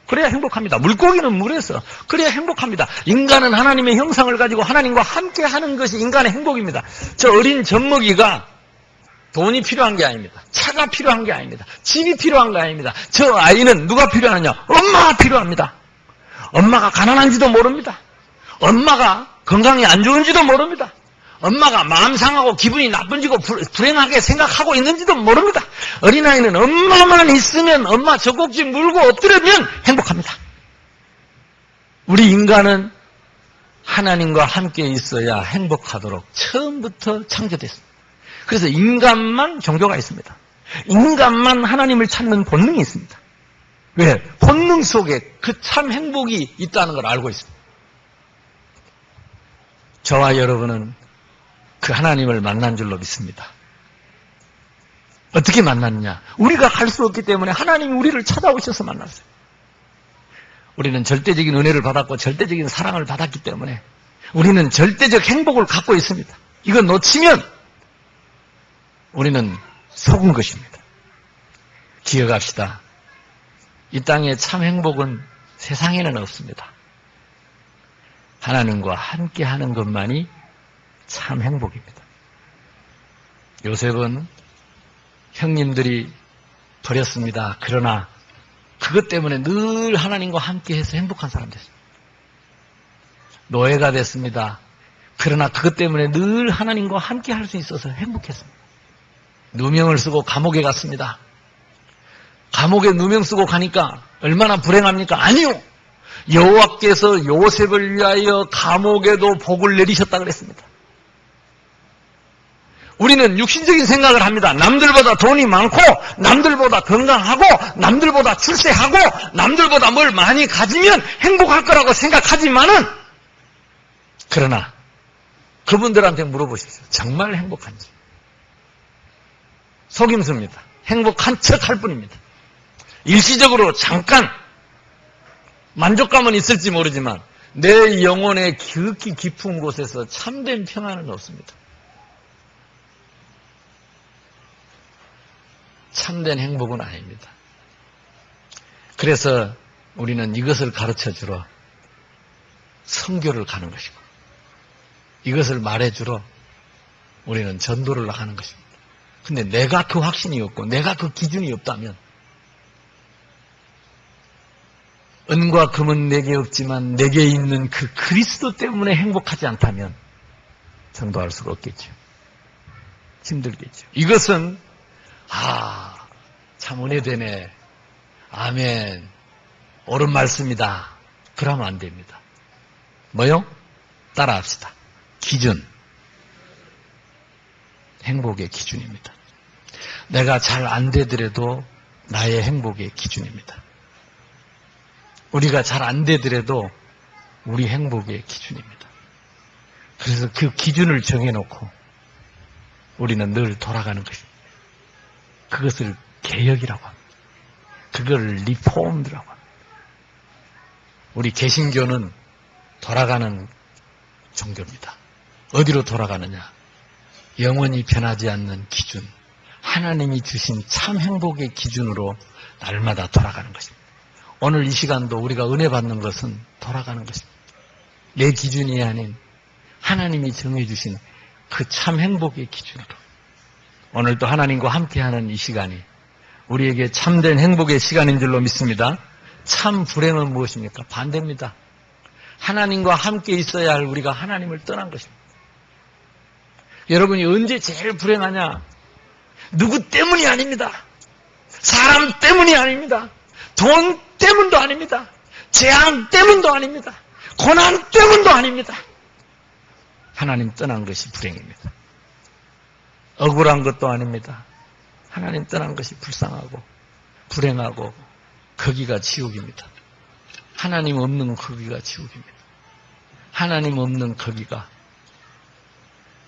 그래야 행복합니다. 물고기는 물에서 그래야 행복합니다. 인간은 하나님의 형상을 가지고 하나님과 함께 하는 것이 인간의 행복입니다. 저 어린 젖먹이가 돈이 필요한 게 아닙니다. 차가 필요한 게 아닙니다. 집이 필요한 게 아닙니다. 저 아이는 누가 필요하냐? 엄마가 필요합니다. 엄마가 가난한지도 모릅니다. 엄마가 건강이 안 좋은지도 모릅니다. 엄마가 마음 상하고 기분이 나쁜지고 불행하게 생각하고 있는지도 모릅니다. 어린아이는 엄마만 있으면 엄마 젖꼭지 물고 엎드려면 행복합니다. 우리 인간은 하나님과 함께 있어야 행복하도록 처음부터 창조됐습니다. 그래서 인간만 종교가 있습니다. 인간만 하나님을 찾는 본능이 있습니다. 왜? 본능 속에 그 참 행복이 있다는 걸 알고 있습니다. 저와 여러분은 그 하나님을 만난 줄로 믿습니다. 어떻게 만났냐? 우리가 갈 수 없기 때문에 하나님이 우리를 찾아오셔서 만났어요. 우리는 절대적인 은혜를 받았고 절대적인 사랑을 받았기 때문에 우리는 절대적 행복을 갖고 있습니다. 이거 놓치면 우리는 속은 것입니다. 기억합시다. 이 땅의 참 행복은 세상에는 없습니다. 하나님과 함께 하는 것만이 참 행복입니다. 요셉은 형님들이 버렸습니다. 그러나 그것 때문에 늘 하나님과 함께해서 행복한 사람 됐습니다. 노예가 됐습니다. 그러나 그것 때문에 늘 하나님과 함께할 수 있어서 행복했습니다. 누명을 쓰고 감옥에 갔습니다. 감옥에 누명 쓰고 가니까 얼마나 불행합니까? 아니요. 여호와께서 요셉을 위하여 감옥에도 복을 내리셨다 그랬습니다. 우리는 육신적인 생각을 합니다. 남들보다 돈이 많고 남들보다 건강하고 남들보다 출세하고 남들보다 뭘 많이 가지면 행복할 거라고 생각하지만은 그러나 그분들한테 물어보십시오. 정말 행복한지. 속임수입니다. 행복한 척 할 뿐입니다. 일시적으로 잠깐 만족감은 있을지 모르지만 내 영혼의 깊이 깊은 곳에서 참된 평안은 없습니다. 참된 행복은 아닙니다. 그래서 우리는 이것을 가르쳐주러 선교를 가는 것이고 이것을 말해주러 우리는 전도를 나가는 것입니다. 근데 내가 그 확신이 없고 내가 그 기준이 없다면 은과 금은 내게 없지만 내게 있는 그 그리스도 때문에 행복하지 않다면 전도할 수가 없겠죠. 힘들겠죠. 이것은 참 은혜되네. 아멘. 옳은 말씀이다. 그러면 안 됩니다. 뭐요? 따라합시다. 기준. 행복의 기준입니다. 내가 잘 안 되더라도 나의 행복의 기준입니다. 우리가 잘 안 되더라도 우리 행복의 기준입니다. 그래서 그 기준을 정해놓고 우리는 늘 돌아가는 것입니다. 그것을 개혁이라고 합니다. 그걸 리폼드라고 합니다. 우리 개신교는 돌아가는 종교입니다. 어디로 돌아가느냐? 영원히 변하지 않는 기준, 하나님이 주신 참 행복의 기준으로 날마다 돌아가는 것입니다. 오늘 이 시간도 우리가 은혜 받는 것은 돌아가는 것입니다. 내 기준이 아닌 하나님이 정해주신 그 참 행복의 기준으로 오늘도 하나님과 함께하는 이 시간이 우리에게 참된 행복의 시간인 줄로 믿습니다. 참 불행은 무엇입니까? 반대입니다. 하나님과 함께 있어야 할 우리가 하나님을 떠난 것입니다. 여러분이 언제 제일 불행하냐? 누구 때문이 아닙니다. 사람 때문이 아닙니다. 돈 때문도 아닙니다. 재앙 때문도 아닙니다. 고난 때문도 아닙니다. 하나님 떠난 것이 불행입니다. 억울한 것도 아닙니다. 하나님 떠난 것이 불쌍하고 불행하고 거기가 지옥입니다. 하나님 없는 거기가 지옥입니다. 하나님 없는 거기가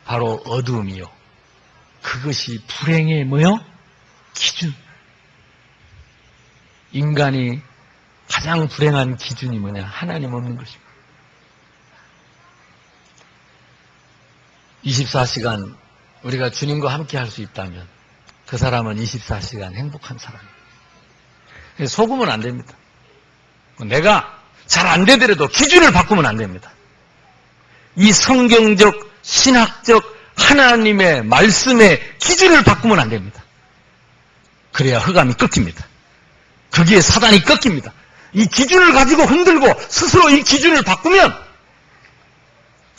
바로 어두움이요. 그것이 불행의 뭐요? 기준. 인간이 가장 불행한 기준이 뭐냐? 하나님 없는 것입니다. 24시간 우리가 주님과 함께 할 수 있다면 그 사람은 24시간 행복한 사람이에요. 속으면 안 됩니다. 내가 잘 안 되더라도 기준을 바꾸면 안 됩니다. 이 성경적, 신학적 하나님의 말씀의 기준을 바꾸면 안 됩니다. 그래야 흑암이 꺾입니다. 거기에 사단이 꺾입니다. 이 기준을 가지고 흔들고 스스로 이 기준을 바꾸면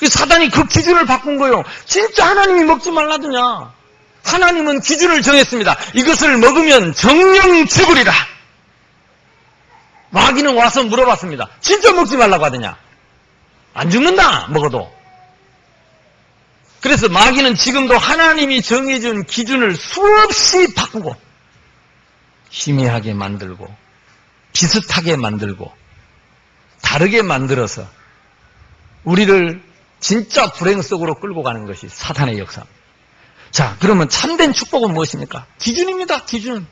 사단이 그 기준을 바꾼 거예요. 진짜 하나님이 먹지 말라더냐. 하나님은 기준을 정했습니다. 이것을 먹으면 정령 죽으리라. 마귀는 와서 물어봤습니다. 진짜 먹지 말라고 하더냐. 안 죽는다 먹어도. 그래서 마귀는 지금도 하나님이 정해준 기준을 수없이 바꾸고 희미하게 만들고 비슷하게 만들고 다르게 만들어서 우리를 진짜 불행 속으로 끌고 가는 것이 사탄의 역사입니다. 자, 그러면 참된 축복은 무엇입니까? 기준입니다. 기준.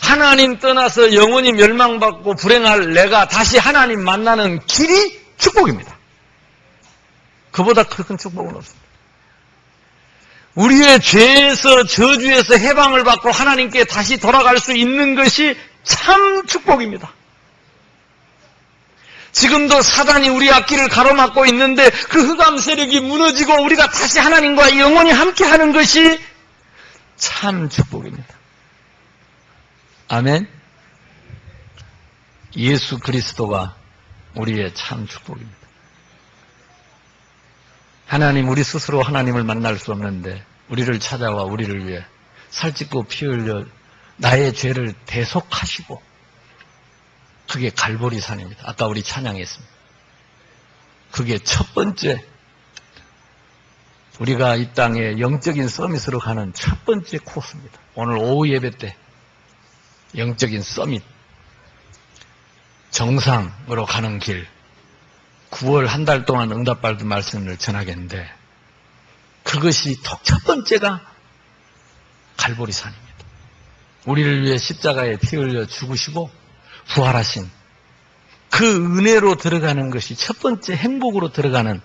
하나님 떠나서 영원히 멸망받고 불행할 내가 다시 하나님 만나는 길이 축복입니다. 그보다 큰 축복은 없습니다. 우리의 죄에서 저주에서 해방을 받고 하나님께 다시 돌아갈 수 있는 것이 참 축복입니다. 지금도 사단이 우리 앞길을 가로막고 있는데 그 흑암 세력이 무너지고 우리가 다시 하나님과 영원히 함께하는 것이 참 축복입니다. 아멘. 예수 그리스도가 우리의 참 축복입니다. 하나님, 우리 스스로 하나님을 만날 수 없는데 우리를 찾아와 우리를 위해 살찌고 피 흘려 나의 죄를 대속하시고, 그게 갈보리 산입니다. 아까 우리 찬양했습니다. 그게 첫 번째, 우리가 이 땅에 영적인 서밋으로 가는 첫 번째 코스입니다. 오늘 오후 예배 때 영적인 서밋, 정상으로 가는 길, 9월 한 달 동안 응답받은 말씀을 전하겠는데 그것이 첫 번째가 갈보리 산입니다. 우리를 위해 십자가에 피 흘려 죽으시고 부활하신 그 은혜로 들어가는 것이 첫 번째 행복으로 들어가는,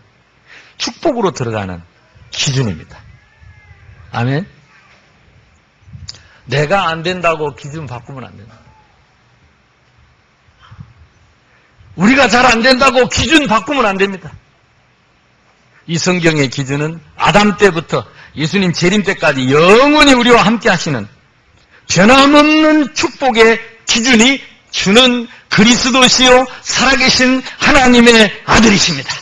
축복으로 들어가는 기준입니다. 아멘. 내가 안 된다고 기준 바꾸면 안 된다. 우리가 잘 안 된다고 기준 바꾸면 안 됩니다. 이 성경의 기준은 아담 때부터 예수님 재림 때까지 영원히 우리와 함께 하시는 변함없는 축복의 기준이 주는 그리스도시요 살아계신 하나님의 아들이십니다.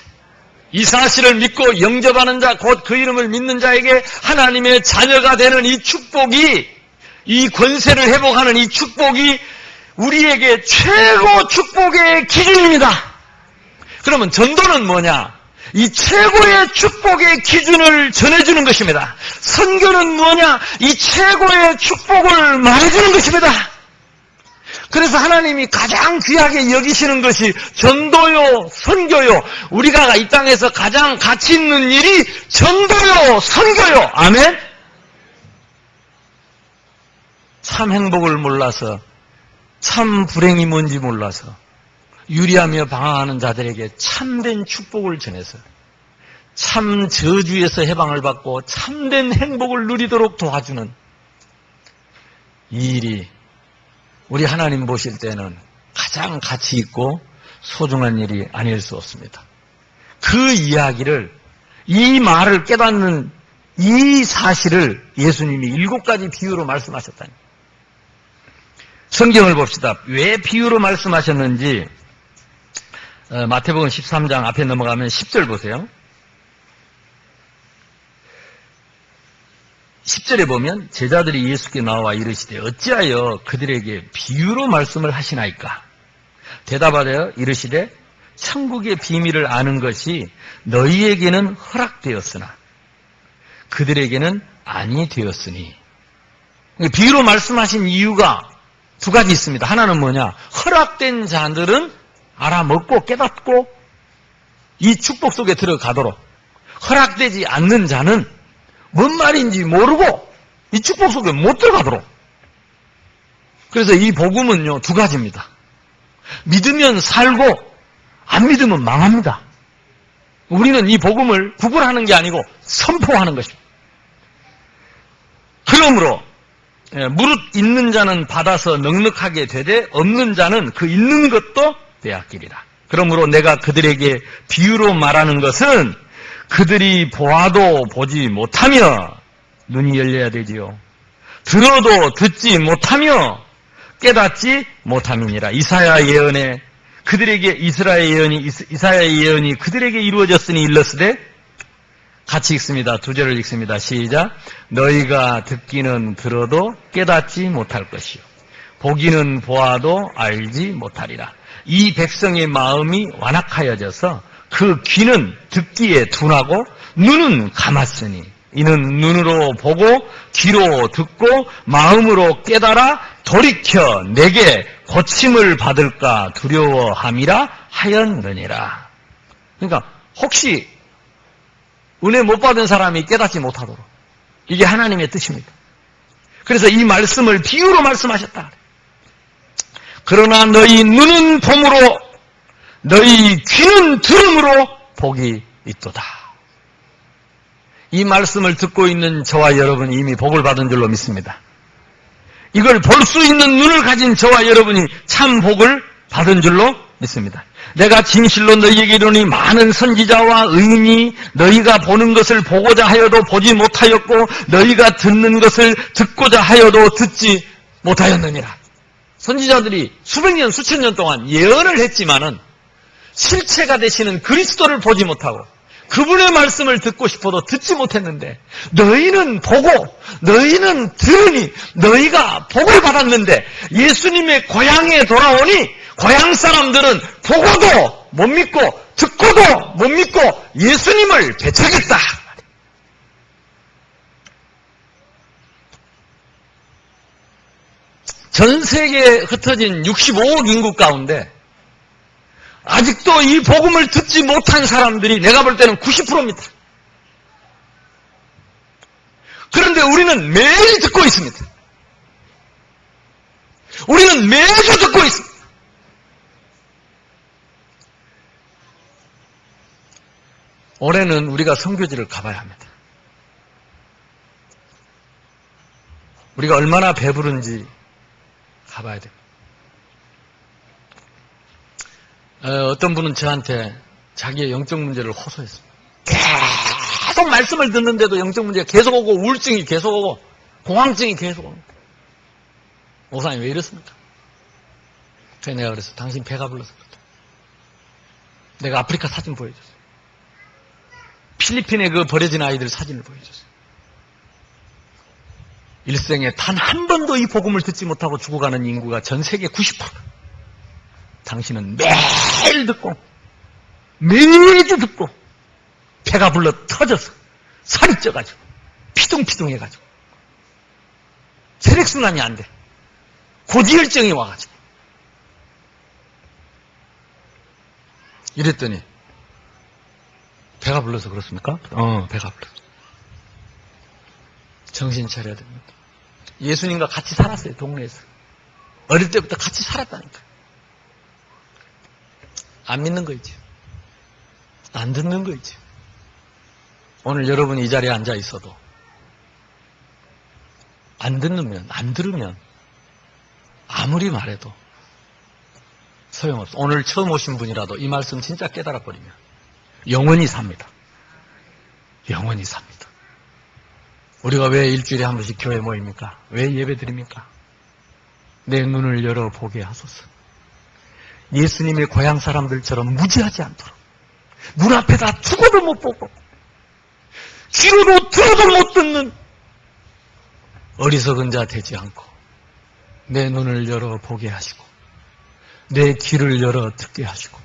이 사실을 믿고 영접하는 자, 곧 그 이름을 믿는 자에게 하나님의 자녀가 되는 이 축복이, 이 권세를 회복하는 이 축복이 우리에게 최고 축복의 기준입니다. 그러면 전도는 뭐냐? 이 최고의 축복의 기준을 전해주는 것입니다. 선교는 뭐냐? 이 최고의 축복을 말해주는 것입니다. 그래서 하나님이 가장 귀하게 여기시는 것이 전도요, 선교요. 우리가 이 땅에서 가장 가치 있는 일이 전도요, 선교요. 아멘? 참 행복을 몰라서, 참 불행이 뭔지 몰라서 유리하며 방황하는 자들에게 참된 축복을 전해서 참 저주에서 해방을 받고 참된 행복을 누리도록 도와주는 이 일이 우리 하나님 보실 때는 가장 가치 있고 소중한 일이 아닐 수 없습니다. 그 이야기를, 이 말을 깨닫는 이 사실을 예수님이 7가지 비유로 말씀하셨다니. 성경을 봅시다. 왜 비유로 말씀하셨는지 마태복음 13장 앞에 넘어가면 10절 보세요. 10절에 보면 제자들이 예수께 나와 이르시되 어찌하여 그들에게 비유로 말씀을 하시나이까? 대답하여 이르시되 천국의 비밀을 아는 것이 너희에게는 허락되었으나 그들에게는 아니 되었으니. 비유로 말씀하신 이유가 2가지 있습니다. 하나는 뭐냐? 허락된 자들은 알아먹고 깨닫고 이 축복 속에 들어가도록, 허락되지 않는 자는 뭔 말인지 모르고 이 축복 속에 못 들어가도록. 그래서 이 복음은요, 2가지입니다. 믿으면 살고 안 믿으면 망합니다. 우리는 이 복음을 구걸하는 게 아니고 선포하는 것입니다. 그러므로 무릇 있는 자는 받아서 넉넉하게 되되 없는 자는 그 있는 것도 빼앗기리라. 그러므로 내가 그들에게 비유로 말하는 것은 그들이 보아도 보지 못하며 눈이 열려야 되지요. 들어도 듣지 못하며 깨닫지 못함이니라. 이사야 예언이 그들에게 이루어졌으니 일렀으되 같이 읽습니다. 두 절을 읽습니다. 시작. 너희가 듣기는 들어도 깨닫지 못할 것이요 보기는 보아도 알지 못하리라. 이 백성의 마음이 완악하여져서 그 귀는 듣기에 둔하고 눈은 감았으니 이는 눈으로 보고 귀로 듣고 마음으로 깨달아 돌이켜 내게 고침을 받을까 두려워함이라 하였느니라. 그러니까 혹시 은혜 못 받은 사람이 깨닫지 못하도록, 이게 하나님의 뜻입니다. 그래서 이 말씀을 비유로 말씀하셨다. 그러나 너희 눈은 봄으로 너희 귀는 들음으로 복이 있도다. 이 말씀을 듣고 있는 저와 여러분이 이미 복을 받은 줄로 믿습니다. 이걸 볼 수 있는 눈을 가진 저와 여러분이 참 복을 받은 줄로 믿습니다. 내가 진실로 너희에게 이르노니 많은 선지자와 의인이 너희가 보는 것을 보고자 하여도 보지 못하였고 너희가 듣는 것을 듣고자 하여도 듣지 못하였느니라. 선지자들이 수백 년, 수천 년 동안 예언을 했지만은 실체가 되시는 그리스도를 보지 못하고 그분의 말씀을 듣고 싶어도 듣지 못했는데 너희는 보고 너희는 들으니 너희가 복을 받았는데 예수님의 고향에 돌아오니 고향 사람들은 보고도 못 믿고 듣고도 못 믿고 예수님을 배척했다. 전 세계에 흩어진 65억 인구 가운데 아직도 이 복음을 듣지 못한 사람들이 내가 볼 때는 90%입니다. 그런데 우리는 매일 듣고 있습니다. 우리는 매주 듣고 있습니다. 올해는 우리가 선교지를 가봐야 합니다. 우리가 얼마나 배부른지 가봐야 됩니다. 어떤 분은 저한테 자기의 영적 문제를 호소했습니다. 계속 말씀을 듣는데도 영적 문제가 계속 오고 우울증이 계속 오고 공황증이 계속 옵니다. 목사님 왜 이렇습니까? 그래서 내가 그랬어. 당신 배가 불러서 그렇다. 내가 아프리카 사진 보여줬어요. 필리핀의 그 버려진 아이들 사진을 보여줬어요. 일생에 단 한 번도 이 복음을 듣지 못하고 죽어가는 인구가 전 세계 90%. 당신은 매일 듣고 매주 듣고 배가 불러 터져서 살이 쪄가지고 피둥피둥해가지고 혈액순환이 안 돼. 고지혈증이 와가지고 이랬더니 배가 불러서 그렇습니까? 배가 불러서. 정신 차려야 됩니다. 예수님과 같이 살았어요, 동네에서. 어릴 때부터 같이 살았다니까. 안 믿는 거이지. 안 듣는 거이지. 오늘 여러분이 이 자리에 앉아 있어도 안 들으면 아무리 말해도 소용없어. 오늘 처음 오신 분이라도 이 말씀 진짜 깨달아 버리면 영원히 삽니다. 영원히 삽니다. 우리가 왜 일주일에 한 번씩 교회 모입니까? 왜 예배 드립니까? 내 눈을 열어보게 하소서. 예수님의 고향 사람들처럼 무지하지 않도록 눈앞에다 두고도 못 보고 귀로도 들어도 못 듣는 어리석은 자 되지 않고 내 눈을 열어보게 하시고 내 귀를 열어 듣게 하시고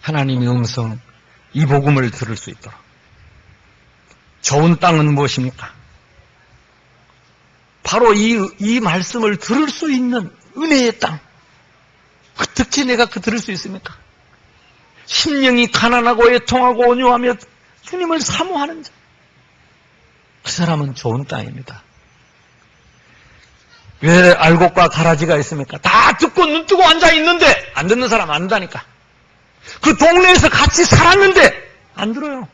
하나님의 음성, 이 복음을 들을 수 있도록. 좋은 땅은 무엇입니까? 바로 이 말씀을 들을 수 있는 은혜의 땅. 특히 내가 들을 수 있습니까? 심령이 가난하고 애통하고 온유하며 주님을 사모하는 자. 그 사람은 좋은 땅입니다. 왜 알곡과 가라지가 있습니까? 다 듣고 눈 뜨고 앉아 있는데 안 듣는 사람 안 된다니까. 그 동네에서 같이 살았는데 안 들어요.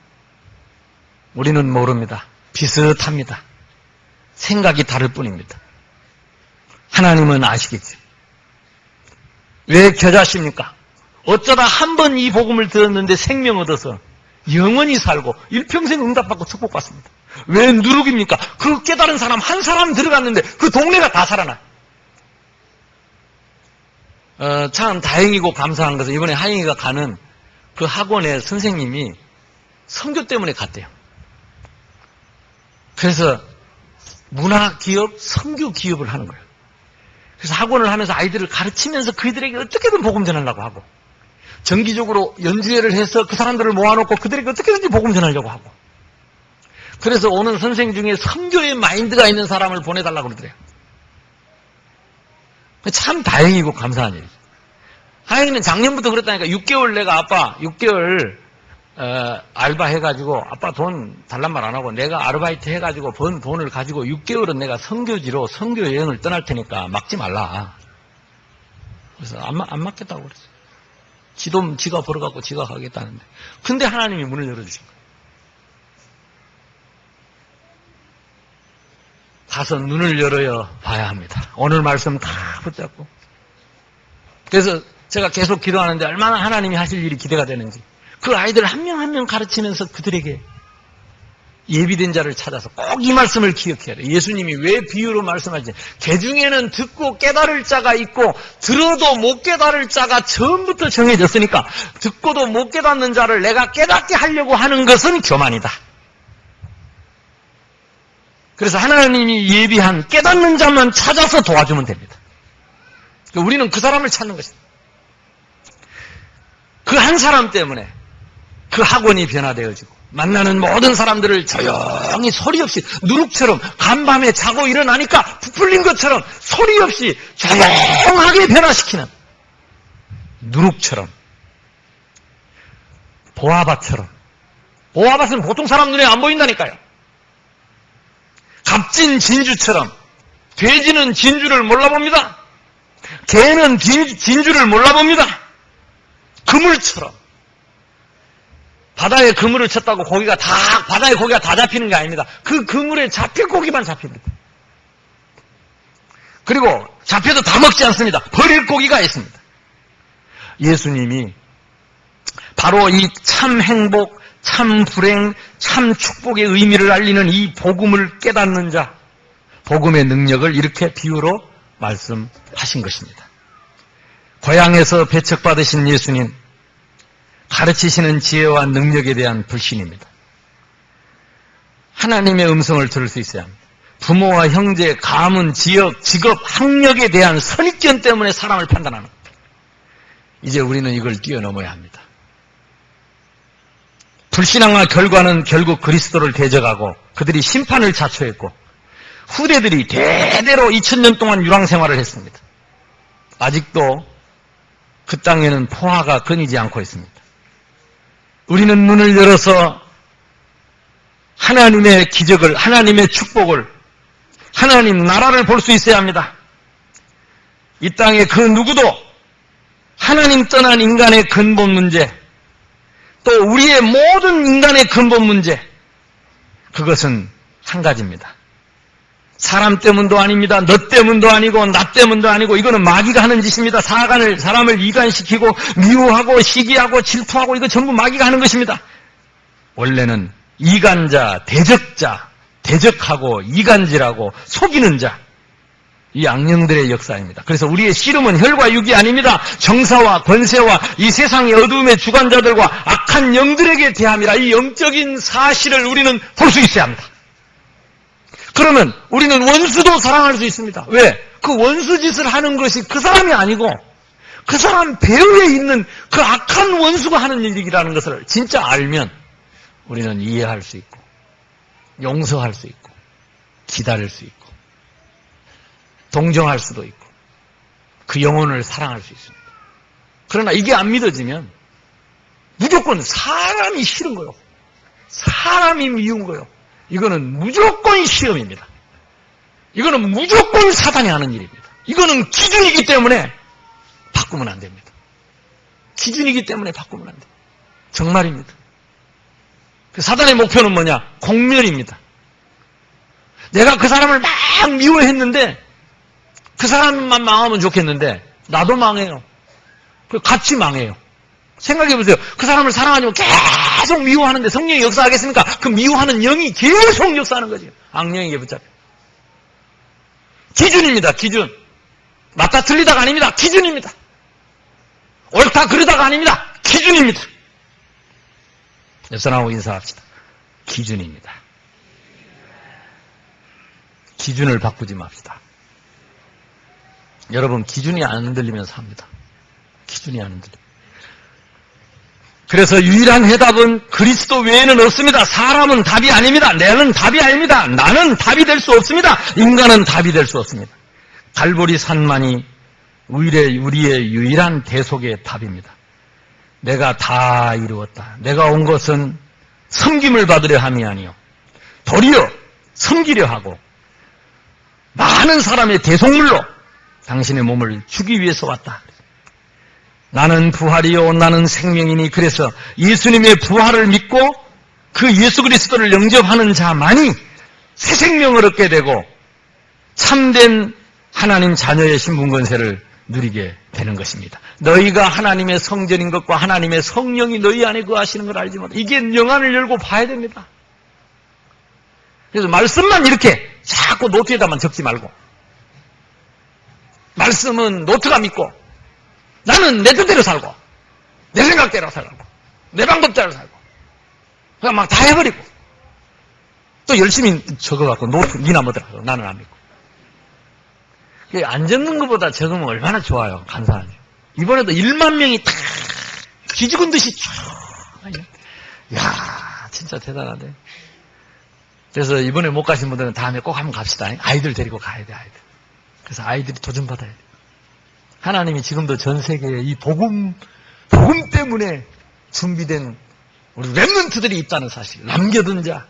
우리는 모릅니다. 비슷합니다. 생각이 다를 뿐입니다. 하나님은 아시겠지. 왜 겨자십니까? 어쩌다 한 번 이 복음을 들었는데 생명 얻어서 영원히 살고 일평생 응답받고 축복받습니다. 왜 누룩입니까? 그 깨달은 사람 한 사람 들어갔는데 그 동네가 다 살아나. 참 다행이고 감사한 것은 이번에 하영이가 가는 그 학원의 선생님이 선교 때문에 갔대요. 그래서 문화기업, 선교기업을 하는 거예요. 그래서 학원을 하면서 아이들을 가르치면서 그들에게 어떻게든 복음 전하려고 하고, 정기적으로 연주회를 해서 그 사람들을 모아놓고 그들에게 어떻게든지 복음 전하려고 하고, 그래서 오는 선생 중에 선교의 마인드가 있는 사람을 보내달라고 그러더래요. 참 다행이고 감사한 일이죠. 하영이는 작년부터 그랬다니까. 6개월 내가 아빠 6개월 알바 해가지고 아빠 돈 달란 말 안 하고 내가 아르바이트 해가지고 번 돈을 가지고 6개월은 내가 선교지로 선교 여행을 떠날 테니까 막지 말라. 그래서 안 막겠다고 그랬어요. 지도 지가 벌어갖고 지가 가겠다는데. 근데 하나님이 문을 열어주신 거예요. 가서 눈을 열어야 봐야 합니다. 오늘 말씀 다 붙잡고. 그래서 제가 계속 기도하는데 얼마나 하나님이 하실 일이 기대가 되는지. 그 아이들 한 명 한 명 가르치면서 그들에게 예비된 자를 찾아서 꼭 이 말씀을 기억해야 돼요. 예수님이 왜 비유로 말씀하시지? 개 중에는 듣고 깨달을 자가 있고 들어도 못 깨달을 자가 처음부터 정해졌으니까 듣고도 못 깨닫는 자를 내가 깨닫게 하려고 하는 것은 교만이다. 그래서 하나님이 예비한 깨닫는 자만 찾아서 도와주면 됩니다. 우리는 그 사람을 찾는 것입니다. 그 한 사람 때문에 그 학원이 변화되어지고 만나는 모든 사람들을 조용히 소리 없이 누룩처럼 간밤에 자고 일어나니까 부풀린 것처럼 소리 없이 조용하게 변화시키는 누룩처럼, 보아밭처럼. 보아밭은 보통 사람 눈에 안 보인다니까요. 값진 진주처럼. 돼지는 진주를 몰라봅니다. 개는 진주를 몰라봅니다. 그물처럼. 바다에 그물을 쳤다고 바다에 고기가 다 잡히는 게 아닙니다. 그 그물에 잡힐 고기만 잡힙니다. 그리고 잡혀도 다 먹지 않습니다. 버릴 고기가 있습니다. 예수님이 바로 이 참 행복, 참 불행, 참 축복의 의미를 알리는 이 복음을 깨닫는 자, 복음의 능력을 이렇게 비유로 말씀하신 것입니다. 고향에서 배척받으신 예수님, 가르치시는 지혜와 능력에 대한 불신입니다. 하나님의 음성을 들을 수 있어야 합니다. 부모와 형제, 가문, 지역, 직업, 학력에 대한 선입견 때문에 사람을 판단하는 겁니다. 이제 우리는 이걸 뛰어넘어야 합니다. 불신앙의 결과는 결국 그리스도를 대적하고 그들이 심판을 자초했고 후대들이 대대로 2000년 동안 유랑생활을 했습니다. 아직도 그 땅에는 포화가 끊이지 않고 있습니다. 우리는 문을 열어서 하나님의 기적을, 하나님의 축복을, 하나님 나라를 볼 수 있어야 합니다. 이 땅에 그 누구도 하나님 떠난 인간의 근본 문제, 또 우리의 모든 인간의 근본 문제, 그것은 한 가지입니다. 사람 때문도 아닙니다. 너 때문도 아니고 나 때문도 아니고 이거는 마귀가 하는 짓입니다. 사람을 이간시키고 미워하고 시기하고 질투하고 이거 전부 마귀가 하는 것입니다. 원래는 이간자, 대적자, 대적하고 이간질하고 속이는 자, 이 악령들의 역사입니다. 그래서 우리의 씨름은 혈과 육이 아닙니다. 정사와 권세와 이 세상의 어두움의 주관자들과 악한 영들에게 대함이라. 이 영적인 사실을 우리는 볼 수 있어야 합니다. 그러면 우리는 원수도 사랑할 수 있습니다. 왜? 그 원수 짓을 하는 것이 그 사람이 아니고 그 사람 배후에 있는 그 악한 원수가 하는 일이라는 것을 진짜 알면 우리는 이해할 수 있고 용서할 수 있고 기다릴 수 있고 동정할 수도 있고 그 영혼을 사랑할 수 있습니다. 그러나 이게 안 믿어지면 무조건 사람이 싫은 거요. 사람이 미운 거요. 이거는 무조건 시험입니다. 이거는 무조건 사단이 하는 일입니다. 이거는 기준이기 때문에 바꾸면 안 됩니다. 기준이기 때문에 바꾸면 안 돼요. 정말입니다. 그 사단의 목표는 뭐냐? 공멸입니다. 내가 그 사람을 막 미워했는데 그 사람만 망하면 좋겠는데 나도 망해요. 같이 망해요. 생각해보세요. 그 사람을 사랑하지만 계속 미워하는데 성령이 역사하겠습니까? 그 미워하는 영이 계속 역사하는 거죠. 악령에게 붙잡혀. 기준입니다. 기준. 맞다 틀리다가 아닙니다. 기준입니다. 옳다 그르다가 아닙니다. 기준입니다. 옆 사람하고 인사합시다. 기준입니다. 기준을 바꾸지 맙시다. 여러분 기준이 안 흔들리면 삽니다. 기준이 안 흔들립니다. 그래서 유일한 해답은 그리스도 외에는 없습니다. 사람은 답이 아닙니다. 나는 답이 아닙니다. 나는 답이 될 수 없습니다. 인간은 답이 될 수 없습니다. 갈보리 산만이 우리의 유일한 대속의 답입니다. 내가 다 이루었다. 내가 온 것은 섬김을 받으려 함이 아니요 도리어 섬기려 하고 많은 사람의 대속물로 당신의 몸을 주기 위해서 왔다. 나는 부활이요 나는 생명이니. 그래서 예수님의 부활을 믿고 그 예수 그리스도를 영접하는 자만이 새 생명을 얻게 되고 참된 하나님 자녀의 신분권세를 누리게 되는 것입니다. 너희가 하나님의 성전인 것과 하나님의 성령이 너희 안에 거하시는 걸 알지 못해. 이게 영안을 열고 봐야 됩니다. 그래서 말씀만 이렇게 자꾸 노트에다만 적지 말고, 말씀은 노트가 믿고 나는 내 뜻대로 살고 내 생각대로 살고 내 방법대로 살고 그냥 막 다 해버리고 또 열심히 적어갖고 노트 니나 뭐더라고 나는 안 믿고. 안 적는 것보다 적으면 얼마나 좋아요. 감사하죠. 이번에도 1만 명이 다 기죽은 듯이 쭉. 야 진짜 대단하네. 그래서 이번에 못 가신 분들은 다음에 꼭 한번 갑시다. 아이들 데리고 가야 돼. 아이들. 그래서 아이들이 도전받아야 돼. 하나님이 지금도 전 세계에 이 복음 때문에 준비된 우리 렘넌트들이 있다는 사실, 남겨둔 자,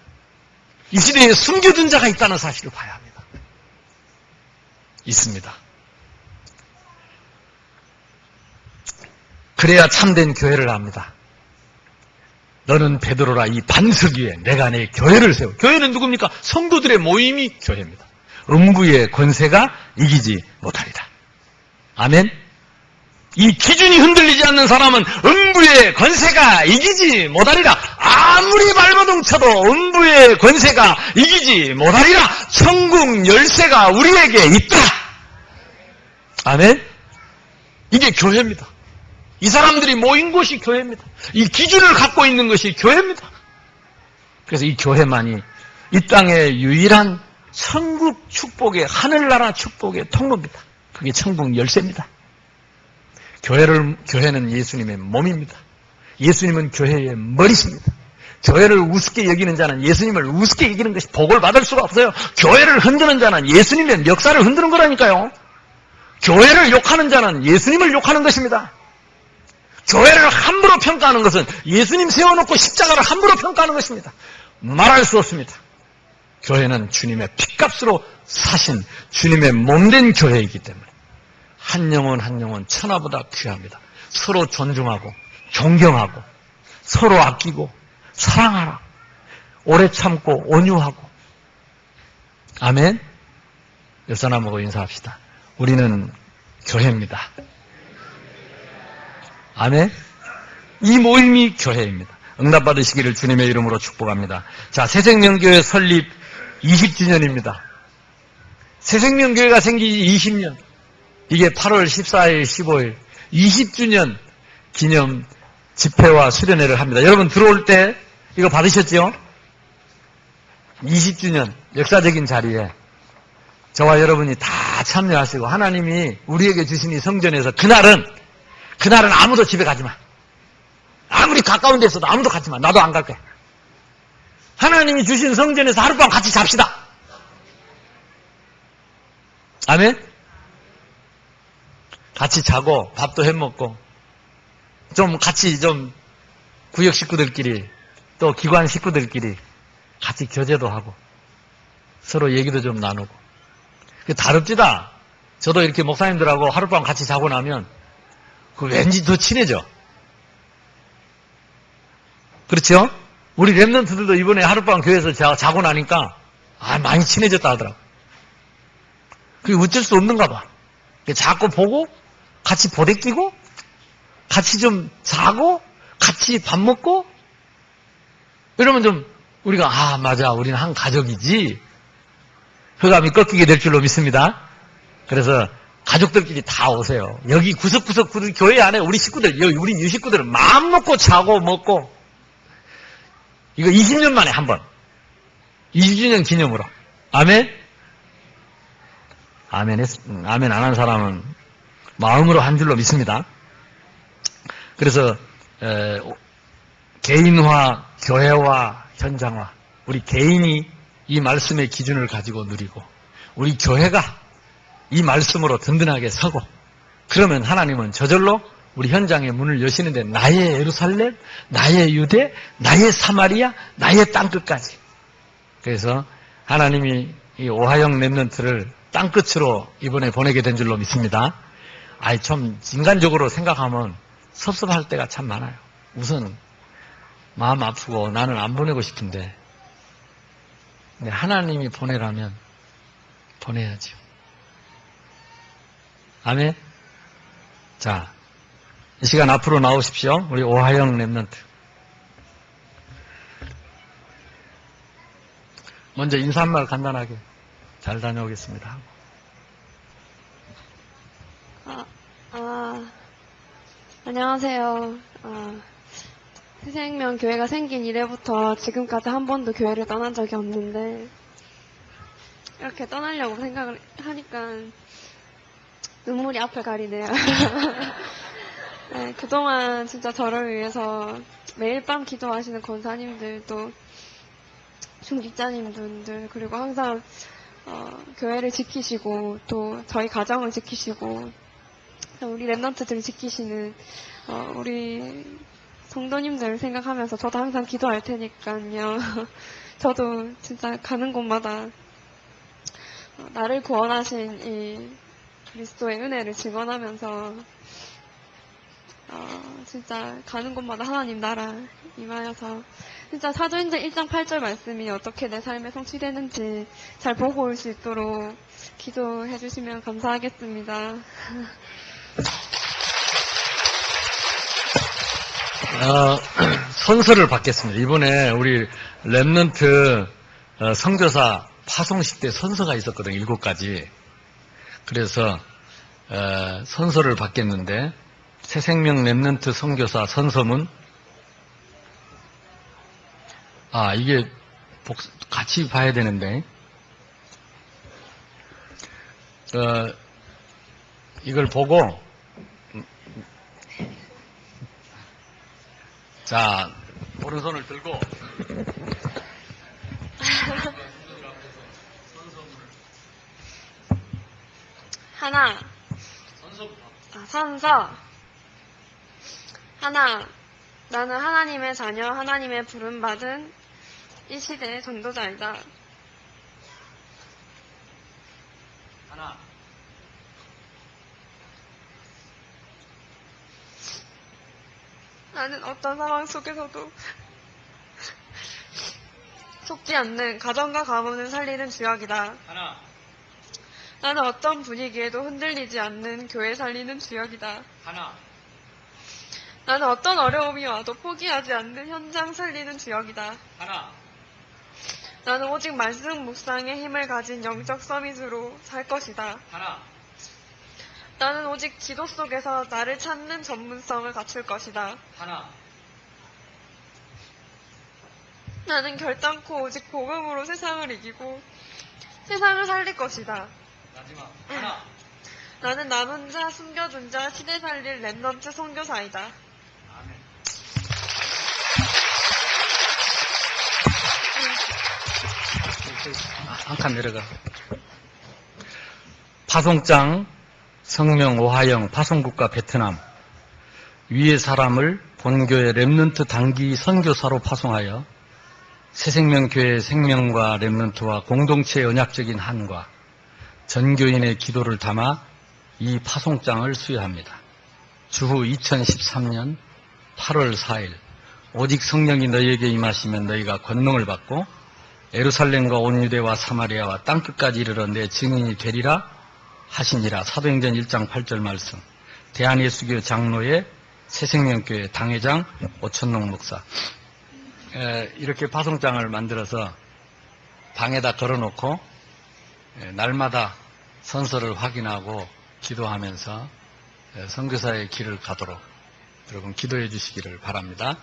이 시대에 숨겨둔 자가 있다는 사실을 봐야 합니다. 있습니다. 그래야 참된 교회를 합니다. 너는 베드로라 이 반석 위에 내가 내 교회를 세워. 교회는 누굽니까? 성도들의 모임이 교회입니다. 음부의 권세가 이기지 못하리라. 아멘. 이 기준이 흔들리지 않는 사람은 음부의 권세가 이기지 못하리라. 아무리 발버둥 쳐도 음부의 권세가 이기지 못하리라. 천국 열쇠가 우리에게 있다. 아멘. 이게 교회입니다. 이 사람들이 모인 곳이 교회입니다. 이 기준을 갖고 있는 것이 교회입니다. 그래서 이 교회만이 이 땅의 유일한 천국 축복의, 하늘나라 축복의 통로입니다. 그게 천국 열쇠입니다. 교회는 예수님의 몸입니다. 예수님은 교회의 머리십니다. 교회를 우습게 여기는 자는 예수님을 우습게 여기는 것이 복을 받을 수가 없어요. 교회를 흔드는 자는 예수님의 역사를 흔드는 거라니까요. 교회를 욕하는 자는 예수님을 욕하는 것입니다. 교회를 함부로 평가하는 것은 예수님 세워놓고 십자가를 함부로 평가하는 것입니다. 말할 수 없습니다. 교회는 주님의 핏값으로 사신 주님의 몸된 교회이기 때문에 한 영혼 한 영혼 천하보다 귀합니다. 서로 존중하고 존경하고 서로 아끼고 사랑하라. 오래 참고 온유하고. 아멘. 옆 사람하고 인사합시다. 우리는 교회입니다. 아멘. 이 모임이 교회입니다. 응답받으시기를 주님의 이름으로 축복합니다. 자, 새생명교회 설립 20주년입니다. 새생명교회가 생긴 지 20년. 이게 8월 14일, 15일 20주년 기념 집회와 수련회를 합니다. 여러분 들어올 때 이거 받으셨죠? 20주년 역사적인 자리에 저와 여러분이 다 참여하시고 하나님이 우리에게 주신 이 성전에서 그날은 아무도 집에 가지 마. 아무리 가까운 데 있어도 아무도 가지 마. 나도 안 갈 거야. 하나님이 주신 성전에서 하룻밤 같이 잡시다. 아멘? 같이 자고 밥도 해먹고 좀 같이 좀 구역 식구들끼리 또 기관 식구들끼리 같이 교제도 하고 서로 얘기도 좀 나누고. 다릅디다. 저도 이렇게 목사님들하고 하룻밤 같이 자고 나면 그 왠지 더 친해져. 그렇죠? 우리 랩런트들도 이번에 하룻밤 교회에서 자고 나니까 많이 친해졌다 하더라고. 그게 어쩔 수 없는가 봐. 자꾸 보고 같이 보대끼고 같이 좀 자고 같이 밥 먹고 이러면 좀 우리가 맞아 우리는 한 가족이지 흑암이 꺾이게 될 줄로 믿습니다. 그래서 가족들끼리 다 오세요. 여기 구석구석 교회 안에 우리 식구들 우리 유식구들 마음 놓고 자고 먹고 이거 20년 만에 한 번 20주년 기념으로 아멘. 아멘 안 한 사람은 마음으로 한 줄로 믿습니다. 그래서 개인화, 교회화, 현장화 우리 개인이 이 말씀의 기준을 가지고 누리고 우리 교회가 이 말씀으로 든든하게 서고 그러면 하나님은 저절로 우리 현장의 문을 여시는데 나의 예루살렘, 나의 유대, 나의 사마리아, 나의 땅끝까지. 그래서 하나님이 이 오하영 랩런트를 땅끝으로 이번에 보내게 된 줄로 믿습니다. 좀 인간적으로 생각하면 섭섭할 때가 참 많아요. 우선 마음 아프고 나는 안 보내고 싶은데 근데 하나님이 보내라면 보내야죠. 아멘. 자, 이 시간 앞으로 나오십시오. 우리 오하영 랩런트. 먼저 인사 한 말 간단하게 잘 다녀오겠습니다. 안녕하세요. 새생명 교회가 생긴 이래부터 지금까지 한 번도 교회를 떠난 적이 없는데 이렇게 떠나려고 생각을 하니까 눈물이 앞을 가리네요. 네, 그동안 진짜 저를 위해서 매일 밤 기도하시는 권사님들도 중직자님들 그리고 항상 교회를 지키시고 또 저희 가정을 지키시고 우리 랩런트들을 지키시는 우리 성도님들 생각하면서 저도 항상 기도할 테니까요. 저도 진짜 가는 곳마다 나를 구원하신 이 그리스도의 은혜를 증언하면서 진짜 가는 곳마다 하나님 나라 임하여서 진짜 사도행전 1장 8절 말씀이 어떻게 내 삶에 성취되는지 잘 보고 올 수 있도록 기도해 주시면 감사하겠습니다. 선서를 받겠습니다. 이번에 우리 랩런트 선교사 파송식 때 선서가 있었거든요. 7가지. 그래서 선서를 받겠는데 새생명 랩런트 선교사 선서문 이게 같이 봐야 되는데 이걸 보고 자 오른손을 들고 하나 선서 하나 나는 하나님의 자녀 하나님의 부름받은 이 시대의 전도자이다. 하나 나는 어떤 상황 속에서도 속지 않는 가정과 가문을 살리는 주역이다. 하나 나는 어떤 분위기에도 흔들리지 않는 교회 살리는 주역이다. 하나 나는 어떤 어려움이 와도 포기하지 않는 현장 살리는 주역이다. 하나 나는 오직 말씀 묵상의 힘을 가진 영적 서밋으로 살 것이다. 하나 나는 오직 기도 속에서 나를 찾는 전문성을 갖출 것이다. 하나 나는 결단코 오직 복음으로 세상을 이기고 세상을 살릴 것이다. 마지막 하나 나는 남은 자, 숨겨둔 자, 시대 살릴 랩런트 선교사이다. 아멘. 한 칸 내려가. 파송장 성명 오하영 파송국가 베트남 위의 사람을 본교회 랩런트 단기 선교사로 파송하여 새생명교회 생명과 랩런트와 공동체의 언약적인 한과 전교인의 기도를 담아 이 파송장을 수여합니다. 주후 2013년 8월 4일 오직 성령이 너희에게 임하시면 너희가 권능을 받고 예루살렘과 온 유대와 사마리아와 땅끝까지 이르러 내 증인이 되리라 하시니라. 사도행전 1장 8절 말씀. 대한예수교 장로회 새생명교회 당회장 오천농 목사. 이렇게 파송장을 만들어서 방에다 걸어놓고 날마다 선서를 확인하고 기도하면서 선교사의 길을 가도록 여러분 기도해 주시기를 바랍니다.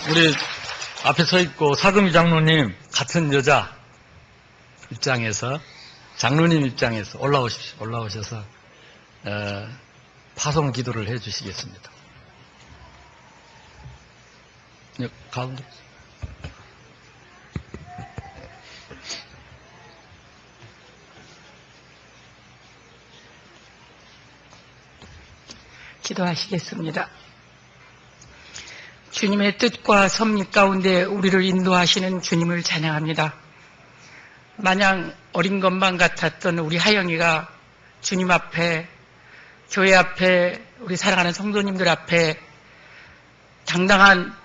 우리 앞에 서 있고 사금이 장로님 같은 여자 입장에서 장로님 입장에서 올라오셔서 파송 기도를 해 주시겠습니다. 가운데. 기도하시겠습니다. 주님의 뜻과 섭리 가운데 우리를 인도하시는 주님을 찬양합니다. 마냥 어린 것만 같았던 우리 하영이가 주님 앞에, 교회 앞에, 우리 사랑하는 성도님들 앞에 당당한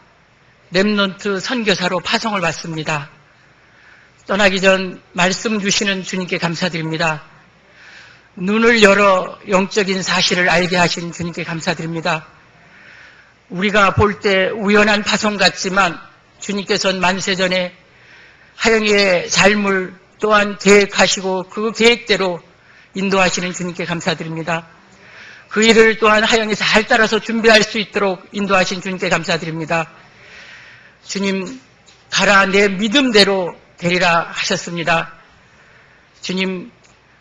렘넌트 선교사로 파송을 받습니다. 떠나기 전 말씀 주시는 주님께 감사드립니다. 눈을 열어 영적인 사실을 알게 하신 주님께 감사드립니다. 우리가 볼 때 우연한 파송 같지만 주님께서는 만세전에 하영이의 삶을 또한 계획하시고 그 계획대로 인도하시는 주님께 감사드립니다. 그 일을 또한 하영이 잘 따라서 준비할 수 있도록 인도하신 주님께 감사드립니다. 주님, 가라 내 믿음대로 되리라 하셨습니다. 주님,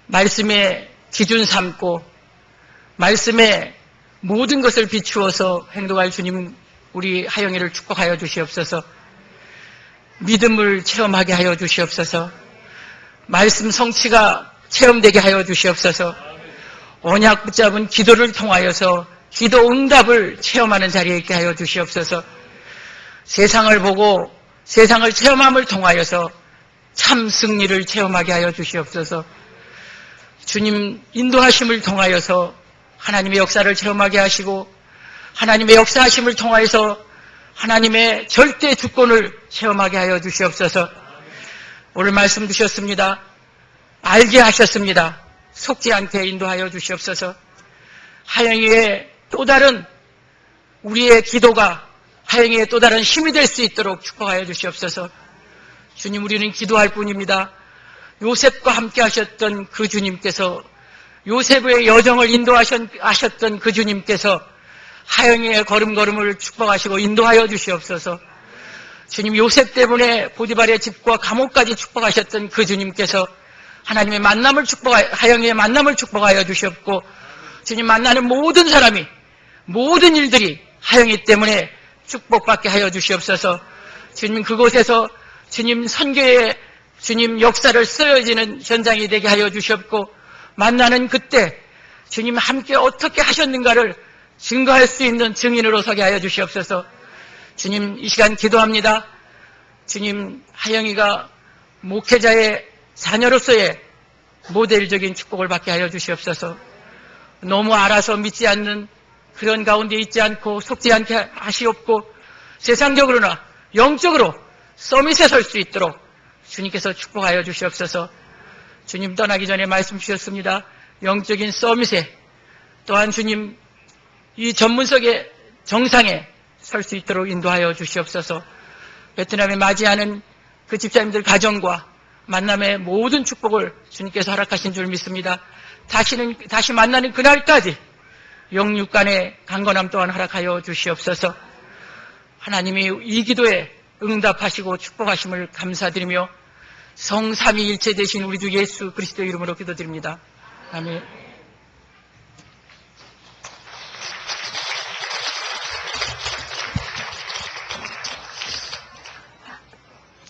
말씀에 기준 삼고 말씀에 모든 것을 비추어서 행동할 주님, 우리 하영이를 축복하여 주시옵소서. 믿음을 체험하게 하여 주시옵소서. 말씀 성취가 체험되게 하여 주시옵소서. 언약 붙잡은 기도를 통하여서 기도 응답을 체험하는 자리에 있게 하여 주시옵소서. 세상을 보고 세상을 체험함을 통하여서 참 승리를 체험하게 하여 주시옵소서. 주님 인도하심을 통하여서 하나님의 역사를 체험하게 하시고 하나님의 역사하심을 통하여서 하나님의 절대 주권을 체험하게 하여 주시옵소서. 오늘 말씀 주셨습니다. 알게 하셨습니다. 속지 않게 인도하여 주시옵소서. 하영이의 또 다른 우리의 기도가 하영이의 또 다른 힘이 될 수 있도록 축복하여 주시옵소서. 주님, 우리는 기도할 뿐입니다. 요셉과 함께 하셨던 그 주님께서, 요셉의 여정을 인도하셨던 그 주님께서 하영이의 걸음걸음을 축복하시고 인도하여 주시옵소서. 주님, 요셉 때문에 보디발의 집과 감옥까지 축복하셨던 그 주님께서 하나님의 만남을 하영이의 만남을 축복하여 주시옵고, 주님 만나는 모든 사람이, 모든 일들이 하영이 때문에 축복받게 하여 주시옵소서. 주님, 그곳에서 주님 선교의 주님 역사를 쓰여지는 현장이 되게 하여 주시옵고, 만나는 그때 주님 함께 어떻게 하셨는가를 증거할 수 있는 증인으로 서게 하여 주시옵소서. 주님, 이 시간 기도합니다. 주님, 하영이가 목회자의 자녀로서의 모델적인 축복을 받게 하여 주시옵소서. 너무 알아서 믿지 않는 그런 가운데 있지 않고 속지 않게 하시옵고, 세상적으로나 영적으로 서밋에 설 수 있도록 주님께서 축복하여 주시옵소서. 주님, 떠나기 전에 말씀 주셨습니다. 영적인 서밋에, 또한 주님 이 전문석의 정상에 설 수 있도록 인도하여 주시옵소서. 베트남에 맞이하는 그 집사님들 가정과 만남의 모든 축복을 주님께서 허락하신 줄 믿습니다. 다시 만나는 그날까지 영육 간의 강건함 또한 허락하여 주시옵소서. 하나님이 이 기도에 응답하시고 축복하심을 감사드리며 성삼위일체 되신 우리 주 예수 그리스도 이름으로 기도드립니다. 아멘.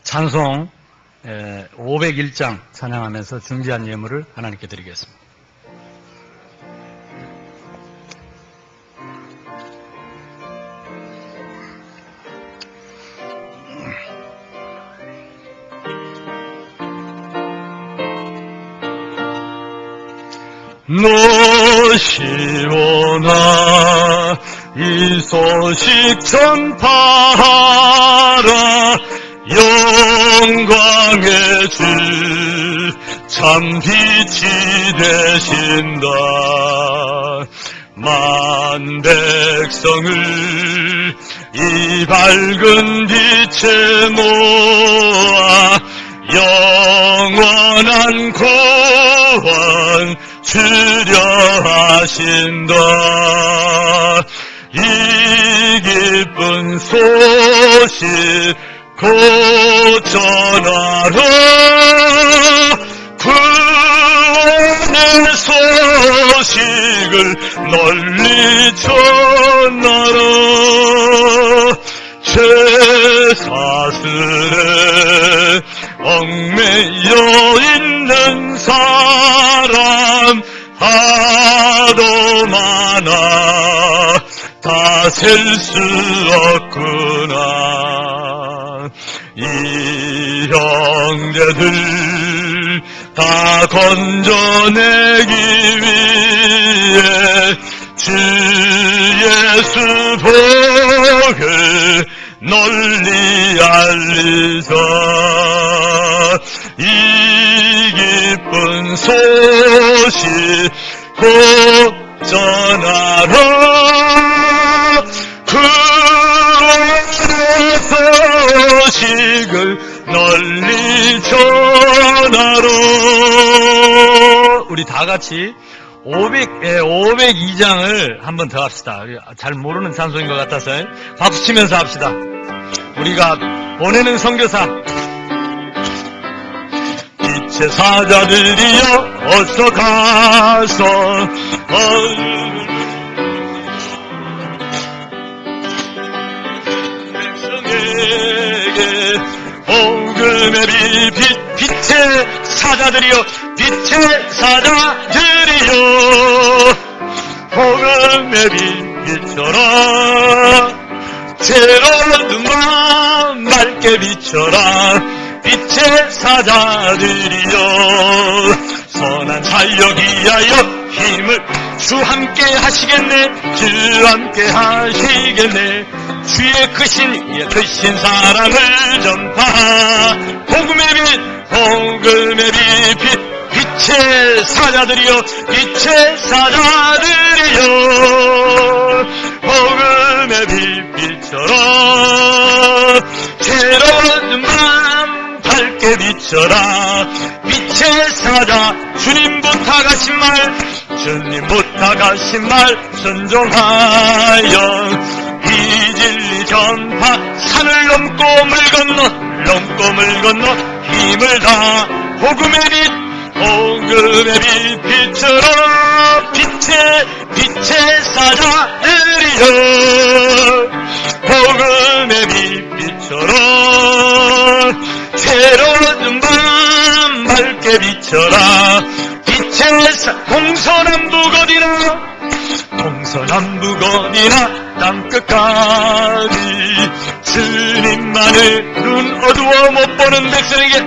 찬송 501장 찬양하면서 준비한 예물을 하나님께 드리겠습니다. 노시오나 이 소식 전파하라 영광의 주 참 빛이 되신다 만 백성을 이 밝은 빛에 모아 영원한 구원 주려 하신다 이 기쁜 소식 곧 전하라 구원의 소식을 널리 전하라 죄사슬에 얽매여 있는 사람 하도 많아 다 셀 수 없구나 이 형제들 다 건져내기 위해 주 예수 복을 널리 알리자 이 기쁜 소식 곧 전하라 구원의 소식을 널리 전하라 우리 다 같이 502장을 한번 더 합시다. 잘 모르는 찬송인 것 같아서 박수 치면서 합시다. 우리가 보내는 선교사 빛의 사자들이여 어서 가서 백성에게 복음의 빛의 사자들이여 빛의 사자들이여 복음의 빛처럼 새로운 마음 맑게 비춰라 빛의 사자들이여 선한 사역 위하여 힘을 주 함께 하시겠네 주 함께 하시겠네 주의 크신 사랑을 전파 복음의 빛 빛의 사자들이여 빛의 사자들이여 복음의 빛처럼 새로운 마음 밝게 비춰라 빛의 사자 주님 부탁하신 말 순종하여 이 진리 전파 산을 넘고 물 건너 힘을 다 복음의 빛처럼 빛의 사자들이여 복음의 빛처럼 새로운 밤 밝게 비춰라 빛의 동서남북 어디나 땅끝까지 주님만을 눈 어두워 못 보는 백성에게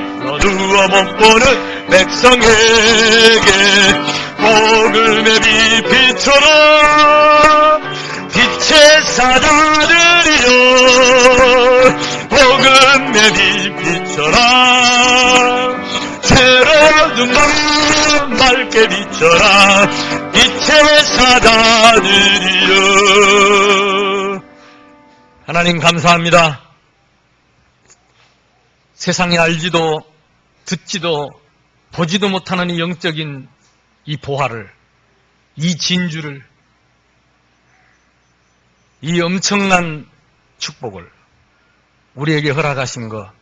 복음의 빛처럼 빛의 사자들이여 복음의 빛처럼 새로운 밤 밝게 비춰라 빛의 사자들이여 하나님 감사합니다. 세상에 알지도 듣지도 보지도 못하는 이 영적인 이 보화를 이 진주를 이 엄청난 축복을 우리에게 허락하신 것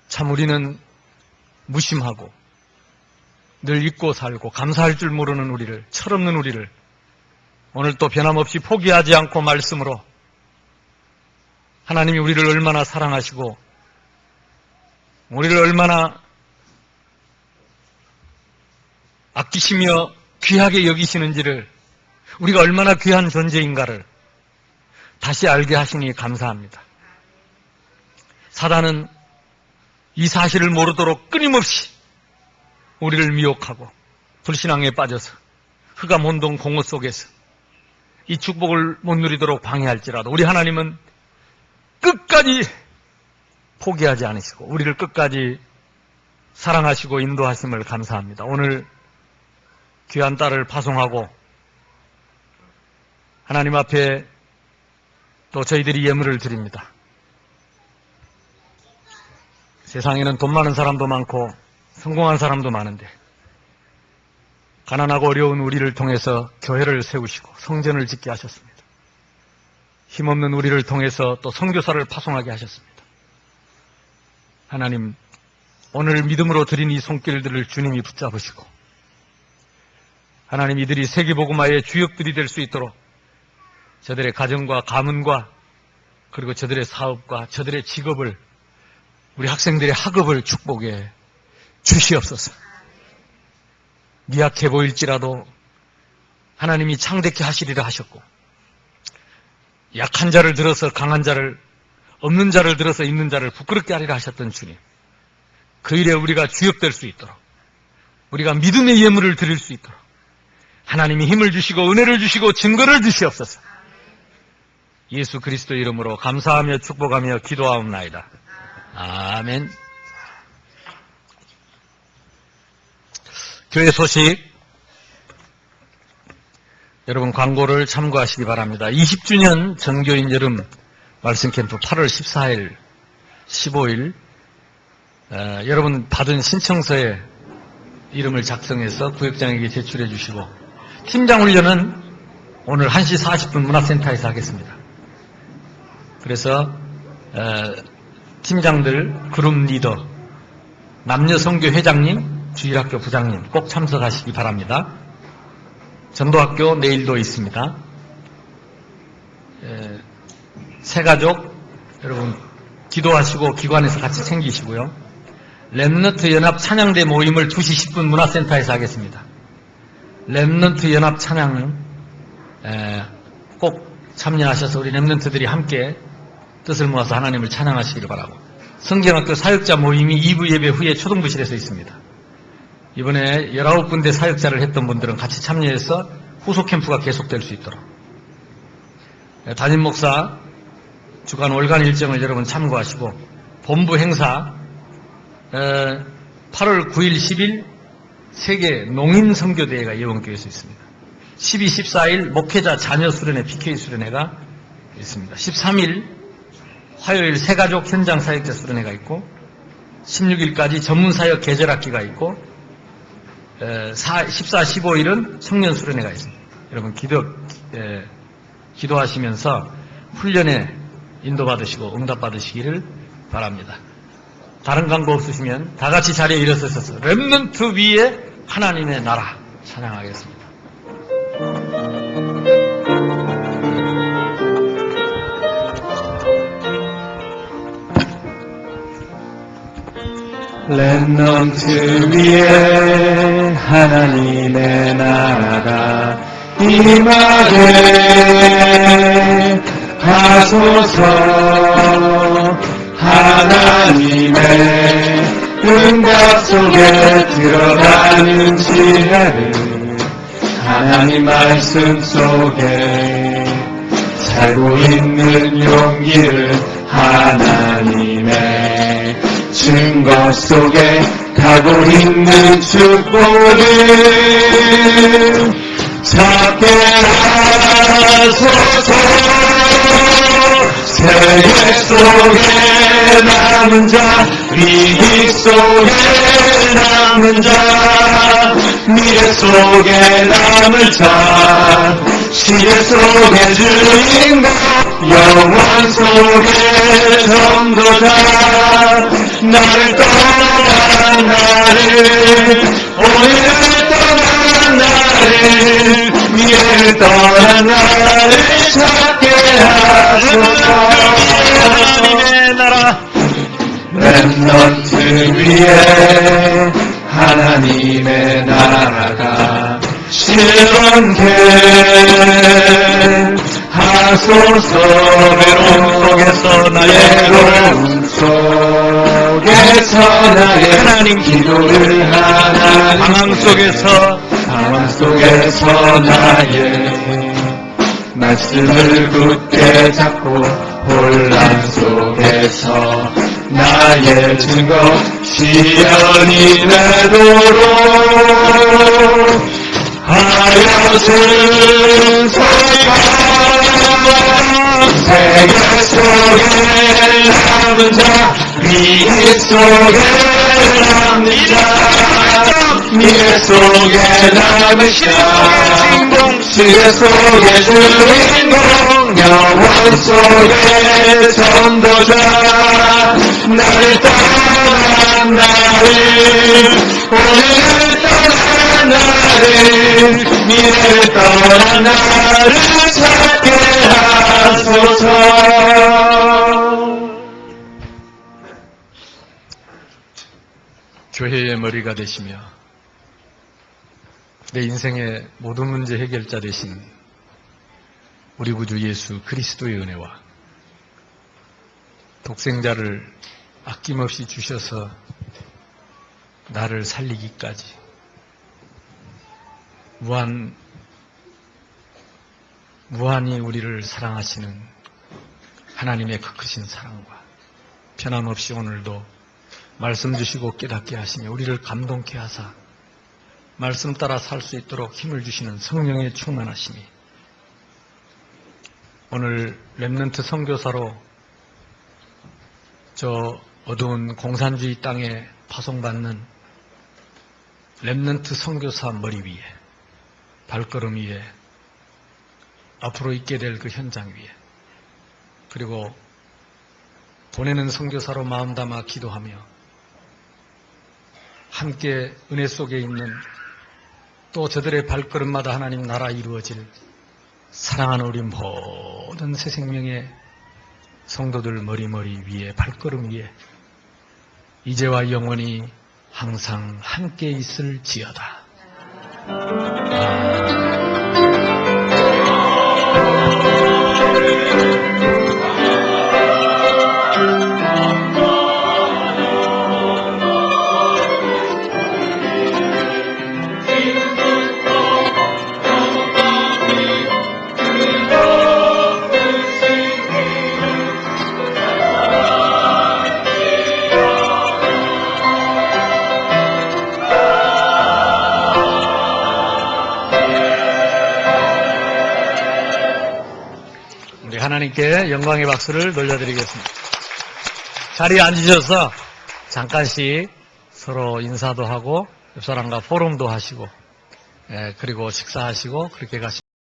참 우리는 무심하고 늘 잊고 살고 감사할 줄 모르는 우리를 철없는 우리를 오늘 또 변함없이 포기하지 않고 말씀으로 하나님이 우리를 얼마나 사랑하시고 우리를 얼마나 아끼시며 귀하게 여기시는지를 우리가 얼마나 귀한 존재인가를 다시 알게 하시니 감사합니다. 사단은 이 사실을 모르도록 끊임없이 우리를 미혹하고 불신앙에 빠져서 흑암 혼동 공허 속에서 이 축복을 못 누리도록 방해할지라도 우리 하나님은 끝까지 포기하지 않으시고 우리를 끝까지 사랑하시고 인도하심을 감사합니다. 오늘 귀한 딸을 파송하고 하나님 앞에 또 저희들이 예물을 드립니다. 세상에는 돈 많은 사람도 많고 성공한 사람도 많은데 가난하고 어려운 우리를 통해서 교회를 세우시고 성전을 짓게 하셨습니다. 힘없는 우리를 통해서 또 선교사를 파송하게 하셨습니다. 하나님, 오늘 믿음으로 드린 이 손길들을 주님이 붙잡으시고 하나님 이들이 세계복음화의 주역들이 될 수 있도록 저들의 가정과 가문과 그리고 저들의 사업과 저들의 직업을 우리 학생들의 학업을 축복해 주시옵소서. 미약해 보일지라도 하나님이 창대케 하시리라 하셨고 약한 자를 들어서 강한 자를 없는 자를 들어서 있는 자를 부끄럽게 하리라 하셨던 주님, 그 일에 우리가 주역될 수 있도록 우리가 믿음의 예물을 드릴 수 있도록 하나님이 힘을 주시고 은혜를 주시고 증거를 주시옵소서. 예수 그리스도 이름으로 감사하며 축복하며 기도하옵나이다. 아멘. 교회 소식 여러분 광고를 참고하시기 바랍니다. 20주년 전교인 여름 말씀 캠프 8월 14일, 15일 여러분 받은 신청서에 이름을 작성해서 구역장에게 제출해 주시고 팀장 훈련은 오늘 1시 40분 문화센터에서 하겠습니다. 그래서 팀장들, 그룹 리더, 남녀성교 회장님, 주일학교 부장님 꼭 참석하시기 바랍니다. 전도학교 내일도 있습니다. 새가족 여러분 기도하시고 기관에서 같이 챙기시고요. 렘넌트 연합 찬양대 모임을 2시 10분 문화센터에서 하겠습니다. 렘넌트 연합 찬양은 꼭 참여하셔서 우리 렘넌트들이 함께 뜻을 모아서 하나님을 찬양하시기를 바라고, 성경학교 사역자 모임이 2부 예배 후에 초등부실에서 있습니다. 이번에 19군데 사역자를 했던 분들은 같이 참여해서 후속 캠프가 계속될 수 있도록 담임 목사 주간 월간 일정을 여러분 참고하시고 본부 행사 8월 9일 10일 세계 농인 선교대회가 예원교회에서 있습니다. 12, 14일 목회자 자녀 수련회 PK 수련회가 있습니다. 13일 화요일 새가족 현장 사역자 수련회가 있고 16일까지 전문사역 계절학기가 있고 14, 15일은 청년 수련회가 있습니다. 여러분 기도하시면서 훈련에 인도받으시고 응답받으시기를 바랍니다. 다른 광고 없으시면 다 같이 자리에 일어서서 렘넌트 위에 하나님의 나라 찬양하겠습니다. 렘넌트 위에 하나님의 나라가 임하게 하소서. 하나님의 응답 속에 들어가는 지혜를 하나님 말씀 속에 살고 있는 용기를 하나님의 증거 속에 가고 있는 축복을 찾게 하소서. 세계 속에 남은 자, 위기 속에 남은 자, 미래 속에 남을 자, 시대 속에 주인공, 영원 속에 전도자, 나를 떠난 나를, 오늘을 떠난 나를, 미래를 떠난 나를 찾게 하소서. 하나님의 나라 렘넌트 위에 하나님의 나라가 실현게 하소서. 외로움 속에서 나의 외로움 속에 속에서 나의 하나님 기도를 하나님 방황 속에서 나의 말씀을 굳게 잡고 혼란 속에서 나의 증거 시연이 되도록 하여튼 소리가 세계 속에 남은 자 미래 속에 남는 자 미래 속에 남은 자 시대 속의 주인공 영원 속의 전도자 나를 떠난 나를 오늘을 떠난 나를 미래를 떠난 나를 찾게 하소서. 교회의 머리가 되시며 내 인생의 모든 문제 해결자 되신 우리 구주 예수 그리스도의 은혜와 독생자를 아낌없이 주셔서 나를 살리기까지 무한히 우리를 사랑하시는 하나님의 그 크신 사랑과 편함없이 오늘도 말씀 주시고 깨닫게 하시며 우리를 감동케 하사 말씀 따라 살 수 있도록 힘을 주시는 성령의 충만하심이 오늘 렘넌트 선교사로 저 어두운 공산주의 땅에 파송받는 렘넌트 선교사 머리 위에 발걸음 위에 앞으로 있게 될 그 현장 위에 그리고 보내는 선교사로 마음 담아 기도하며 함께 은혜 속에 있는 또 저들의 발걸음마다 하나님 나라 이루어질 사랑하는 우리 모든 새 생명의 성도들 머리 위에 발걸음 위에 이제와 영원히 항상 함께 있을지어다. 하나님께 영광의 박수를 돌려드리겠습니다. 자리에 앉으셔서 잠깐씩 서로 인사도 하고 옆 사람과 포럼도 하시고 그리고 식사하시고 그렇게 가시면